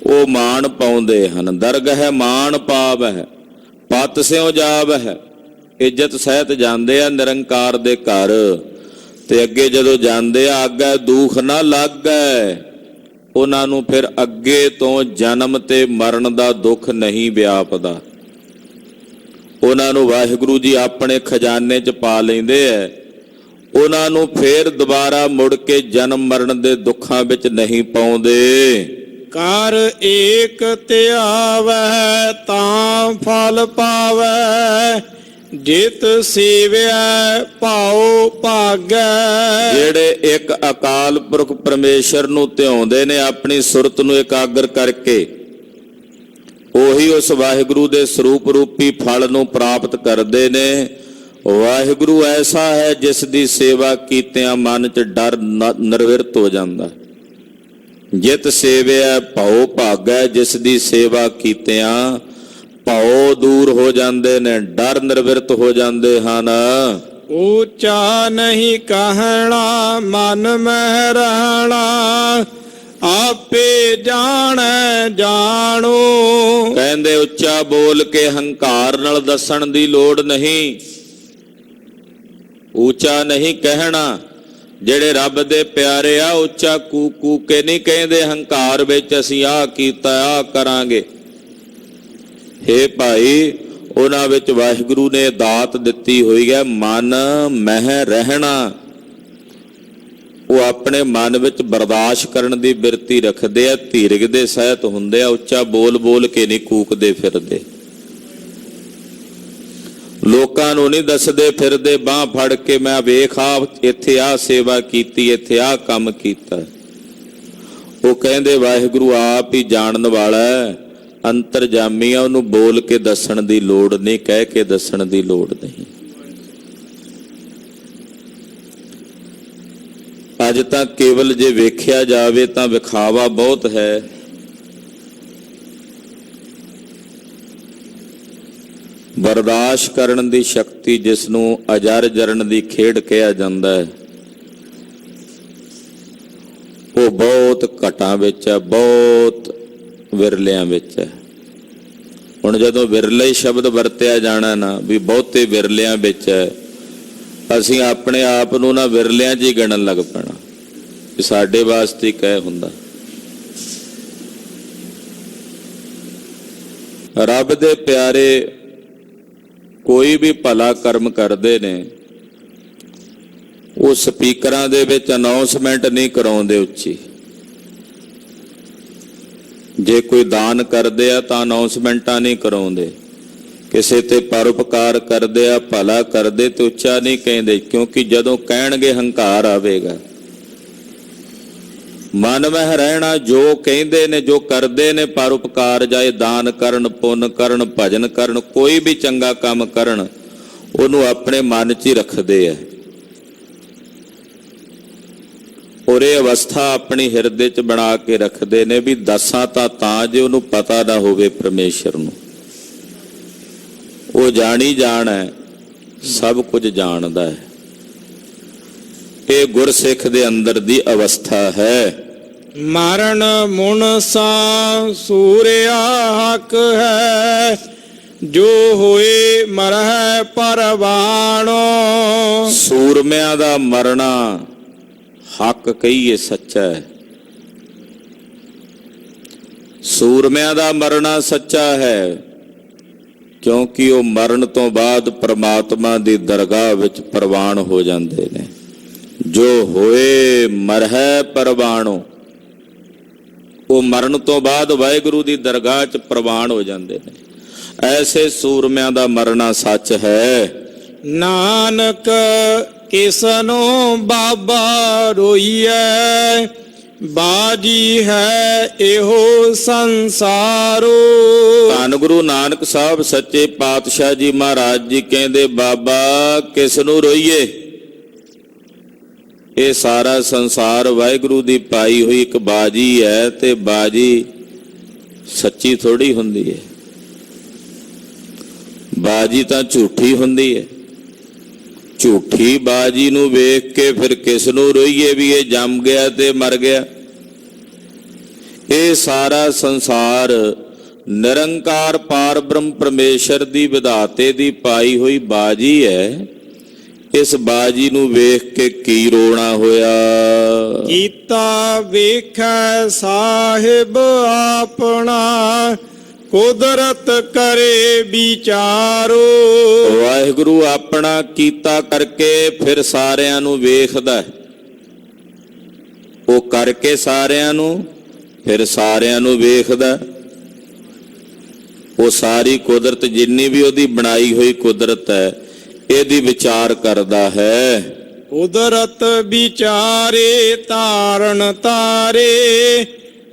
ਉਹ ਮਾਣ ਪਾਉਂਦੇ ਹਨ। ਦਰਗਾਹ ਹੈ ਮਾਣ ਪਾਵੈ ਪਤ ਸਿਉ ਜਾਵੈ, ਇੱਜ਼ਤ ਸਹਿਤ ਜਾਂਦੇ ਆ ਨਿਰੰਕਾਰ ਦੇ ਘਰ। ਤੇ ਅੱਗੇ ਜਦੋਂ ਜਾਂਦੇ ਆ ਆਗੈ ਦੁਖ ਨਾ ਲਾਗੈ, ਉਹਨਾਂ ਨੂੰ ਫਿਰ ਅੱਗੇ ਤੋਂ ਜਨਮ ਤੇ ਮਰਨ ਦਾ ਦੁੱਖ ਨਹੀਂ ਵਿਆਪਦਾ। ਉਹਨਾਂ ਨੂੰ ਵਾਹਿਗੁਰੂ ਜੀ ਆਪਣੇ ਖਜ਼ਾਨੇ 'ਚ ਪਾ ਲੈਂਦੇ ਐ, ਉਹਨਾਂ ਨੂੰ ਫੇਰ ਦੁਬਾਰਾ ਮੁੜ ਕੇ ਜਨਮ ਮਰਨ ਦੇ ਦੁੱਖਾਂ ਵਿੱਚ ਨਹੀਂ ਪਾਉਂਦੇ। ਕਰ ਏਕ ਧਿਆਵੈ ਤਾਂ ਫਲ ਪਾਵੈ, ਜਿਤ ਸੇਵਿਆ ਭਾਉ ਭਾਗੈ। ਜਿਹੜੇ ਇੱਕ ਅਕਾਲ ਪੁਰਖ ਪਰਮੇਸ਼ਰ ਨੂੰ ਧਿਆਉਂਦੇ ਨੇ, ਆਪਣੀ ਸੁਰਤ ਨੂੰ ਇਕਾਗਰ ਕਰਕੇ, ਉਹੀ ਉਸ ਵਾਹਿਗੁਰੂ ਦੇ ਸਰੂਪ ਰੂਪੀ ਫਲ ਨੂੰ ਪ੍ਰਾਪਤ ਕਰਦੇ ਨੇ। ਵਾਹਿਗੁਰੂ ਐਸਾ ਹੈ ਜਿਸ ਦੀ ਸੇਵਾ ਕੀਤਿਆਂ ਮਨ 'ਚ ਡਰ ਨਿਰਵਿਰਤ ਹੋ ਜਾਂਦਾ। ਜਿਤ ਸੇਵਿਆ ਭਾਉ ਭਾਗੈ, ਜਿਸ ਦੀ ਸੇਵਾ ਕੀਤਿਆਂ ਭਾਉ ਦੂਰ ਹੋ ਜਾਂਦੇ ਨੇ, ਡਰ ਨਿਰਵਿਰਤ ਹੋ ਜਾਂਦੇ ਹਨ। ਉੱਚਾ ਨਹੀਂ ਕਹਿਣਾ ਮਨ ਮਹਿ ਰਹਿਣਾ, ਆਪੇ ਜਾਣੈ ਜਾਣੋ। ਕਹਿੰਦੇ ਉੱਚਾ ਬੋਲ ਕੇ ਹੰਕਾਰ ਨਾਲ ਦੱਸਣ ਦੀ ਲੋੜ ਨਹੀਂ, ਉੱਚਾ ਨਹੀਂ ਕਹਿਣਾ। ਜਿਹੜੇ ਰੱਬ ਦੇ ਪਿਆਰੇ ਆ ਉੱਚਾ ਕੂ ਕੂ ਕੇ ਨਹੀਂ ਕਹਿੰਦੇ ਹੰਕਾਰ ਵਿੱਚ ਅਸੀਂ ਆਹ ਕੀਤਾ ਆਹ ਕਰਾਂਗੇ। ਹੇ ਭਾਈ, ਉਹਨਾਂ ਵਿੱਚ ਵਾਹਿਗੁਰੂ ਨੇ ਦਾਤ ਦਿੱਤੀ ਹੋਈ ਹੈ ਮਨ ਮਹਿ ਰਹਿਣਾ। ਉਹ ਆਪਣੇ ਮਨ ਵਿੱਚ ਬਰਦਾਸ਼ਤ ਕਰਨ ਦੀ ਬਿਰਤੀ ਰੱਖਦੇ ਆ, ਧੀਰਜ ਦੇ ਸਹਿਤ ਹੁੰਦੇ ਆ, ਉੱਚਾ ਬੋਲ ਬੋਲ ਕੇ ਨਹੀਂ ਕੂਕਦੇ ਫਿਰਦੇ। ਲੋਕਾਂ ਨੂੰ ਨਹੀਂ ਦੱਸਦੇ ਫਿਰਦੇ ਬਾਂਹ ਫੜ ਕੇ ਮੈਂ ਵੇਖ ਆ ਇੱਥੇ ਆਹ ਸੇਵਾ ਕੀਤੀ, ਇੱਥੇ ਆਹ ਕੰਮ ਕੀਤਾ। ਉਹ ਕਹਿੰਦੇ ਵਾਹਿਗੁਰੂ ਆਪ ਹੀ ਜਾਣਨ ਵਾਲਾ ਅੰਤਰਜਾਮੀ ਆ, ਉਹਨੂੰ ਬੋਲ ਕੇ ਦੱਸਣ ਦੀ ਲੋੜ ਨਹੀਂ, ਕਹਿ ਕੇ ਦੱਸਣ ਦੀ ਲੋੜ ਨਹੀਂ। ਅੱਜ ਤਾਂ ਕੇਵਲ ਜੇ ਵੇਖਿਆ ਜਾਵੇ ਤਾਂ ਵਿਖਾਵਾ ਬਹੁਤ ਹੈ। ਬਰਦਾਸ਼ਤ ਕਰਨ ਦੀ ਸ਼ਕਤੀ, ਜਿਸ ਨੂੰ ਅਜਰ ਜਰਨ ਦੀ ਖੇਡ ਕਿਹਾ ਜਾਂਦਾ ਹੈ, ਉਹ ਬਹੁਤ ਘਟਾਂ ਵਿੱਚ ਹੈ, ਬਹੁਤ ਵਿਰਲਿਆਂ ਵਿੱਚ ਹੈ। ਹੁਣ ਜਦੋਂ ਵਿਰਲੇ ਸ਼ਬਦ ਵਰਤਿਆ ਜਾਣਾ ਨਾ ਵੀ ਬਹੁਤੇ ਵਿਰਲਿਆਂ ਵਿੱਚ ਹੈ, ਅਸੀਂ ਆਪਣੇ ਆਪ ਨੂੰ ਨਾ ਵਿਰਲਿਆਂ 'ਚ ਹੀ ਗਿਣਨ ਲੱਗ ਪੈਣਾ ਵੀ ਸਾਡੇ ਵਾਸਤੇ ਕਹਿ ਹੁੰਦਾ। ਰੱਬ ਦੇ ਪਿਆਰੇ ਕੋਈ ਵੀ ਭਲਾ ਕਰਮ ਕਰਦੇ ਨੇ, ਉਹ ਸਪੀਕਰਾਂ ਦੇ ਵਿੱਚ ਅਨਾਉਂਸਮੈਂਟ ਨਹੀਂ ਕਰਾਉਂਦੇ ਉੱਚੀ। ਜੇ ਕੋਈ ਦਾਨ ਕਰਦੇ ਆ ਤਾਂ ਅਨਾਉਂਸਮੈਂਟਾਂ ਨਹੀਂ ਕਰਾਉਂਦੇ, ਕਿਸੇ ਤੇ ਪਰਉਪਕਾਰ ਕਰਦੇ ਆ, ਭਲਾ ਕਰਦੇ ਤੇ ਉੱਚਾ ਨਹੀਂ ਕਹਿੰਦੇ, ਕਿਉਂਕਿ ਜਦੋਂ ਕਹਿਣਗੇ ਹੰਕਾਰ ਆਵੇਗਾ। ਮਨ ਮਹਿ ਰਹਿਣਾ, ਜੋ ਕਹਿੰਦੇ ਨੇ, ਜੋ ਕਰਦੇ ਨੇ ਪਰਉਪਕਾਰ, ਜਾਏ ਦਾਨ ਕਰਨ, ਪੁੰਨ ਕਰਨ, ਭਜਨ ਕਰਨ, ਕੋਈ ਵੀ ਚੰਗਾ ਕੰਮ ਕਰਨ, ਉਹਨੂੰ ਆਪਣੇ ਮਨ 'ਚ ਹੀ ਰੱਖਦੇ ਆ। ਔਰ ਇਹ ਅਵਸਥਾ ਆਪਣੀ ਹਿਰਦੇ 'ਚ ਬਣਾ ਕੇ ਰੱਖਦੇ ਨੇ ਵੀ ਦੱਸਾਂ ਤਾਂ ਜੇ ਉਹਨੂੰ ਪਤਾ ਨਾ ਹੋਵੇ ਪਰਮੇਸ਼ਰ ਨੂੰ। ਉਹ ਜਾਣੀ ਜਾਣ ਹੈ, ਸਭ ਕੁਝ ਜਾਣਦਾ ਹੈ। ਇਹ ਗੁਰਸਿੱਖ ਦੇ ਅੰਦਰ ਦੀ ਅਵਸਥਾ ਹੈ। ਮਰਨ ਮੁਨਸਾ ਸੂਰਿਆ ਹਕ ਹੈ, ਜੋ ਹੋਏ ਮਰਹਿ ਪਰਵਾਣੋ। ਸੂਰਮਿਆਂ ਦਾ ਮਰਨਾ ਹੱਕ ਕਹੀਏ ਸੱਚਾ ਹੈ, ਸੂਰਮਿਆਂ ਦਾ ਮਰਨਾ ਸੱਚਾ ਹੈ, ਕਿਉਂਕਿ ਉਹ ਮਰਨ ਤੋਂ ਬਾਅਦ ਪ੍ਰਮਾਤਮਾ ਦੀ ਦਰਗਾਹ ਵਿੱਚ ਪ੍ਰਵਾਨ ਹੋ ਜਾਂਦੇ ਨੇ। ਜੋ ਹੋਏ ਮਰਹਿ ਪ੍ਰਵਾਣੋ, ਉਹ ਮਰਨ ਤੋਂ ਬਾਅਦ ਵਾਹਿਗੁਰੂ ਦੀ ਦਰਗਾਹ 'ਚ ਪ੍ਰਵਾਨ ਹੋ ਜਾਂਦੇ ਨੇ। ਐਸੇ ਸੂਰਮਿਆਂ ਦਾ ਮਰਨਾ ਸੱਚ ਹੈ। ਨਾਨਕ ਕਿਸਨੋ ਬਾਬਾ ਰੋਈਐ, ਬਾਜੀ ਹੈ ਇਹੋ ਸੰਸਾਰੋ। ਧੰਨ ਗੁਰੂ ਨਾਨਕ ਸਾਹਿਬ ਸੱਚੇ ਪਾਤਸ਼ਾਹ ਜੀ ਮਹਾਰਾਜ ਜੀ ਕਹਿੰਦੇ, ਬਾਬਾ ਕਿਸ ਨੂੰ ਰੋਈਏ? ਇਹ ਸਾਰਾ ਸੰਸਾਰ ਵਾਹਿਗੁਰੂ ਦੀ ਪਾਈ ਹੋਈ ਇੱਕ ਬਾਜੀ ਹੈ, ਤੇ ਬਾਜੀ ਸੱਚੀ ਥੋੜੀ ਹੁੰਦੀ ਹੈ। ਬਾਜੀ ਤਾਂ ਝੂਠੀ ਹੁੰਦੀ ਹੈ। ਝੂਠੀ ਬਾਜੀ ਨੂੰ ਵੇਖ ਕੇ ਫਿਰ ਕਿਸ ਨੂੰ ਰੋਈਏ ਵੀ ਇਹ ਜੰਮ ਗਿਆ ਤੇ ਮਰ ਗਿਆ। ਇਹ ਸਾਰਾ ਸੰਸਾਰ ਨਿਰੰਕਾਰ ਪਾਰ ਬ੍ਰਹਮ ਪਰਮੇਸ਼ਰ ਦੀ ਵਿਧਾਤੇ ਦੀ ਪਾਈ ਹੋਈ ਬਾਜੀ ਹੈ। ਇਸ ਬਾਜੀ ਨੂੰ ਵੇਖ ਕੇ ਕੀ ਰੋਣਾ ਹੋਇਆ। ਕੀਤਾ ਵੇਖੈ ਸਾਹਿਬ ਆਪਣਾ, ਕੁਦਰਤ ਕਰੇ ਵਿਚਾਰੋ। ਵਾਹਿਗੁਰੂ ਆਪਣਾ ਕੀਤਾ ਕਰਕੇ ਫਿਰ ਸਾਰਿਆਂ ਨੂੰ ਵੇਖਦਾ ਹੈ। ਉਹ ਕਰਕੇ ਸਾਰਿਆਂ ਨੂੰ, ਫਿਰ ਸਾਰਿਆਂ ਨੂੰ ਵੇਖਦਾ। ਉਹ ਸਾਰੀ ਕੁਦਰਤ ਜਿੰਨੀ ਵੀ ਉਹਦੀ ਬਣਾਈ ਹੋਈ ਕੁਦਰਤ ਹੈ, ਇਹਦੀ ਵਿਚਾਰ ਕਰਦਾ ਹੈ। ਕੁਦਰਤ ਵਿਚਾਰੇ ਤਾਰਨ ਤਾਰੇ,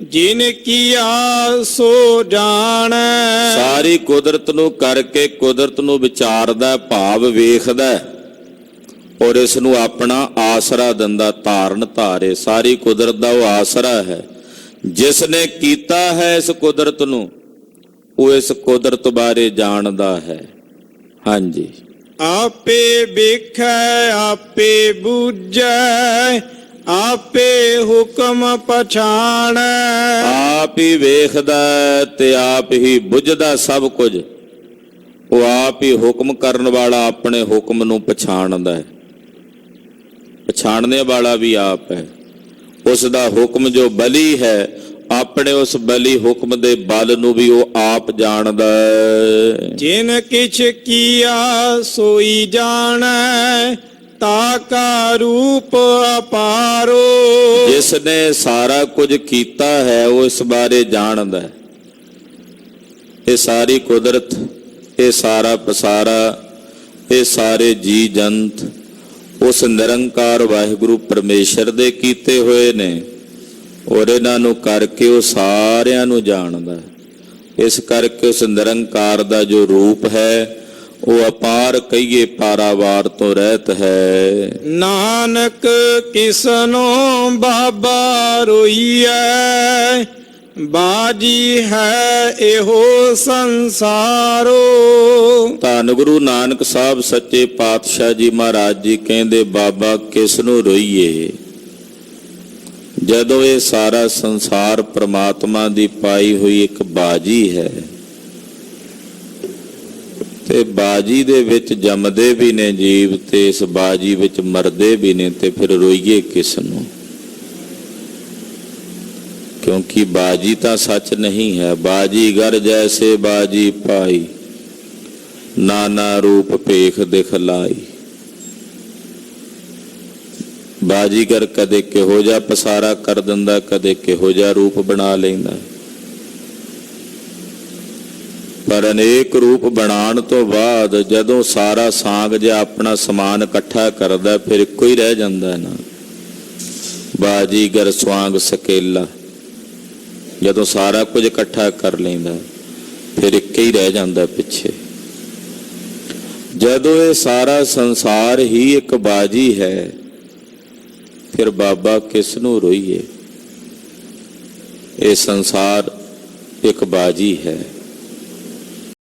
ਜਿਨ ਕੀਆ ਸੋ ਜਾਣੈ। ਸਾਰੀ ਕੁਦਰਤ ਨੂੰ ਕਰਕੇ ਕੁਦਰਤ ਨੂੰ ਵਿਚਾਰਦਾ, ਭਾਵ ਵੇਖਦਾ, ਔਰ ਇਸ ਨੂੰ ਆਪਣਾ ਆਸਰਾ ਦਿੰਦਾ। ਧਾਰਨ ਧਾਰੇ, ਸਾਰੀ ਕੁਦਰਤ ਦਾ ਉਹ ਆਸਰਾ ਹੈ। ਜਿਸ ਨੇ ਕੀਤਾ ਹੈ ਇਸ ਕੁਦਰਤ ਨੂੰ, ਉਹ ਇਸ ਕੁਦਰਤ ਬਾਰੇ ਜਾਣਦਾ ਹੈ। ਹਾਂਜੀ, ਆਪੇ ਵੇਖੈ ਆਪੇ ਬੁੱਝੈ, ਆਪੇ ਹੁਕਮ ਪਛਾਣੈ। ਆਪ ਹੀ ਵੇਖਦਾ ਤੇ ਆਪ ਹੀ ਬੁੱਝਦਾ ਸਭ ਕੁਝ। ਉਹ ਆਪ ਹੀ ਹੁਕਮ ਕਰਨ ਵਾਲਾ, ਆਪਣੇ ਹੁਕਮ ਨੂੰ ਪਛਾਣਦਾ ਹੈ। ਪਛਾਣਨੇ ਵਾਲਾ ਵੀ ਆਪ ਹੈ। ਉਸ ਦਾ ਹੁਕਮ ਜੋ ਬਲੀ ਹੈ, ਆਪਣੇ ਉਸ ਬਲੀ ਹੁਕਮ ਦੇ ਬਲ ਨੂੰ ਵੀ ਉਹ ਆਪ ਜਾਣਦਾ ਹੈ। ਜਿਨ ਕਿਛ ਕੀਆ ਸੋਈ ਜਾਣੈ, ਤਾ ਕਾ ਰੂਪ ਅਪਾਰੋ। ਜਿਸ ਨੇ ਸਾਰਾ ਕੁਝ ਕੀਤਾ ਹੈ, ਉਹ ਇਸ ਬਾਰੇ ਜਾਣਦਾ ਹੈ। ਇਹ ਸਾਰੀ ਕੁਦਰਤ, ਇਹ ਸਾਰਾ ਪਸਾਰਾ, ਇਹ ਸਾਰੇ ਜੀ ਜੰਤ ਉਸ ਨਿਰੰਕਾਰ ਵਾਹਿਗੁਰੂ ਪਰਮੇਸ਼ਰ ਦੇ ਕੀਤੇ ਹੋਏ ਨੇ, ਔਰ ਇਹਨਾਂ ਨੂੰ ਕਰਕੇ ਉਹ ਸਾਰਿਆਂ ਨੂੰ ਜਾਣਦਾ ਹੈ। ਇਸ ਕਰਕੇ ਉਸ ਨਿਰੰਕਾਰ ਦਾ ਜੋ ਰੂਪ ਹੈ, ਉਹ ਅਪਾਰ ਕਹੀਏ ਪਾਰਾਵਾਰ ਤੋਂ ਰਹਿਤ ਹੈ। ਨਾਨਕ ਕਿਸਨੋ ਬਾਬਾ ਰੋਈਐ, ਬਾਜੀ ਹੈ ਇਹੋ ਸੰਸਾਰੋ। ਧੰਨ ਗੁਰੂ ਨਾਨਕ ਸਾਹਿਬ ਸੱਚੇ ਪਾਤਸ਼ਾਹ ਜੀ ਮਹਾਰਾਜ ਜੀ ਕਹਿੰਦੇ, ਬਾਬਾ ਕਿਸ ਨੂੰ ਰੋਈਏ? ਜਦੋਂ ਇਹ ਸਾਰਾ ਸੰਸਾਰ ਪ੍ਰਮਾਤਮਾ ਦੀ ਪਾਈ ਹੋਈ ਇੱਕ ਬਾਜੀ ਹੈ, ਤੇ ਬਾਜੀ ਦੇ ਵਿੱਚ ਜੰਮਦੇ ਵੀ ਨੇ ਜੀਵ, ਤੇ ਇਸ ਬਾਜੀ ਵਿੱਚ ਮਰਦੇ ਵੀ ਨੇ, ਤੇ ਫਿਰ ਰੋਈਏ ਕਿਸ ਨੂੰ? ਕਿਉਂਕਿ ਬਾਜੀ ਤਾਂ ਸੱਚ ਨਹੀਂ ਹੈ। ਬਾਜੀਗਰ ਜੈਸੇ ਬਾਜੀ ਪਾਈ, ਨਾਨਾ ਰੂਪ ਭੇਖ ਦਿਖਲਾਈ। ਬਾਜੀਗਰ ਕਦੇ ਕਿਹੋ ਜਿਹਾ ਪਸਾਰਾ ਕਰ ਦਿੰਦਾ, ਕਦੇ ਕਿਹੋ ਜਿਹਾ ਰੂਪ ਬਣਾ ਲੈਂਦਾ। ਪਰ ਅਨੇਕ ਰੂਪ ਬਣਾਉਣ ਤੋਂ ਬਾਅਦ ਜਦੋਂ ਸਾਰਾ ਸਾਂਗ ਜਿਹਾ ਆਪਣਾ ਸਮਾਨ ਇਕੱਠਾ ਕਰਦਾ, ਫਿਰ ਇੱਕੋ ਹੀ ਰਹਿ ਜਾਂਦਾ ਨਾ। ਬਾਜੀਗਰ ਸਵਾਂਗ ਸਕੇਲਾ, ਜਦੋਂ ਸਾਰਾ ਕੁਝ ਇਕੱਠਾ ਕਰ ਲੈਂਦਾ, ਫਿਰ ਇੱਕ ਹੀ ਰਹਿ ਜਾਂਦਾ ਪਿੱਛੇ। ਜਦੋਂ ਇਹ ਸਾਰਾ ਸੰਸਾਰ ਹੀ ਇੱਕ ਬਾਜੀ ਹੈ, ਫਿਰ ਬਾਬਾ ਕਿਸ ਨੂੰ ਰੋਈਏ? ਇਹ ਸੰਸਾਰ ਇੱਕ ਬਾਜੀ ਹੈ।